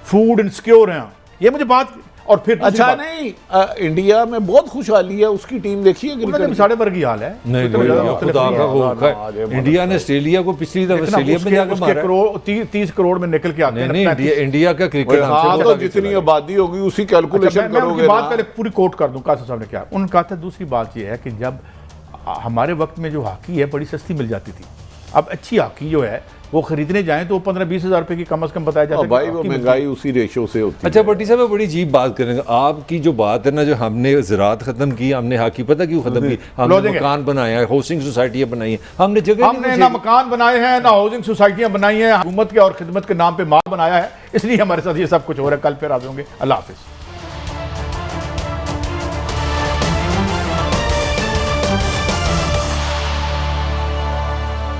फूड इनसिक्योर हैं, ये मुझे बात। और फिर अच्छा नहीं, इंडिया में बहुत खुशहाली है, उसकी टीम देखिए क्रिकेट की। साढ़े वर्ग की हाल है। नहीं, इतना ज़्यादा मुख्तलिफ खुदा नहीं का है। खौफ है। इंडिया ने ऑस्ट्रेलिया को पिछली दफा ऑस्ट्रेलिया में जाकर उसके मारा। करोड़ 30 करोड़ में निकल के आते हैं। नहीं, इंडिया का क्रिकेट हाँ, हमसे तो बहुत आगे जितनी चला आबादी होगी उसी कैलकुलेशन मैं उनकी करोगे बात ना। पहले पूरी कोट कर दूं, कासिम साहब ने क्या उन्होंने कहा था। दूसरी बात यह है कि जब हमारे वक्त में जो हॉकी है बड़ी सस्ती मिल जाती थी, अब अच्छी हॉकी जो है वो खरीदने जाएं तो 15-20 हज़ार रुपए की कम से कम बताया जाता है। भाई वो महंगाई उसी रेशो से होती है। अच्छा भट्टी साहब, मैं बड़ी अजीब बात करेंगे। आपकी जो बात है ना, जो हमने ज़राअत ख़त्म की, हमने हॉकी पता क्यों ख़त्म की? हमने मकान बनाया है, हाउसिंग सोसाइटियाँ बनाई हैं, हमने जगह हमने ना मकान बनाए हैं ना हाउसिंग सोसाइटियां बनाई हैं, हुकूमत के और खिदमत के नाम पे माल बनाया है, इसलिए हमारे साथ ये सब कुछ हो रहा है। कल फिर आ जाऊंगे। अल्लाह हाफिज़।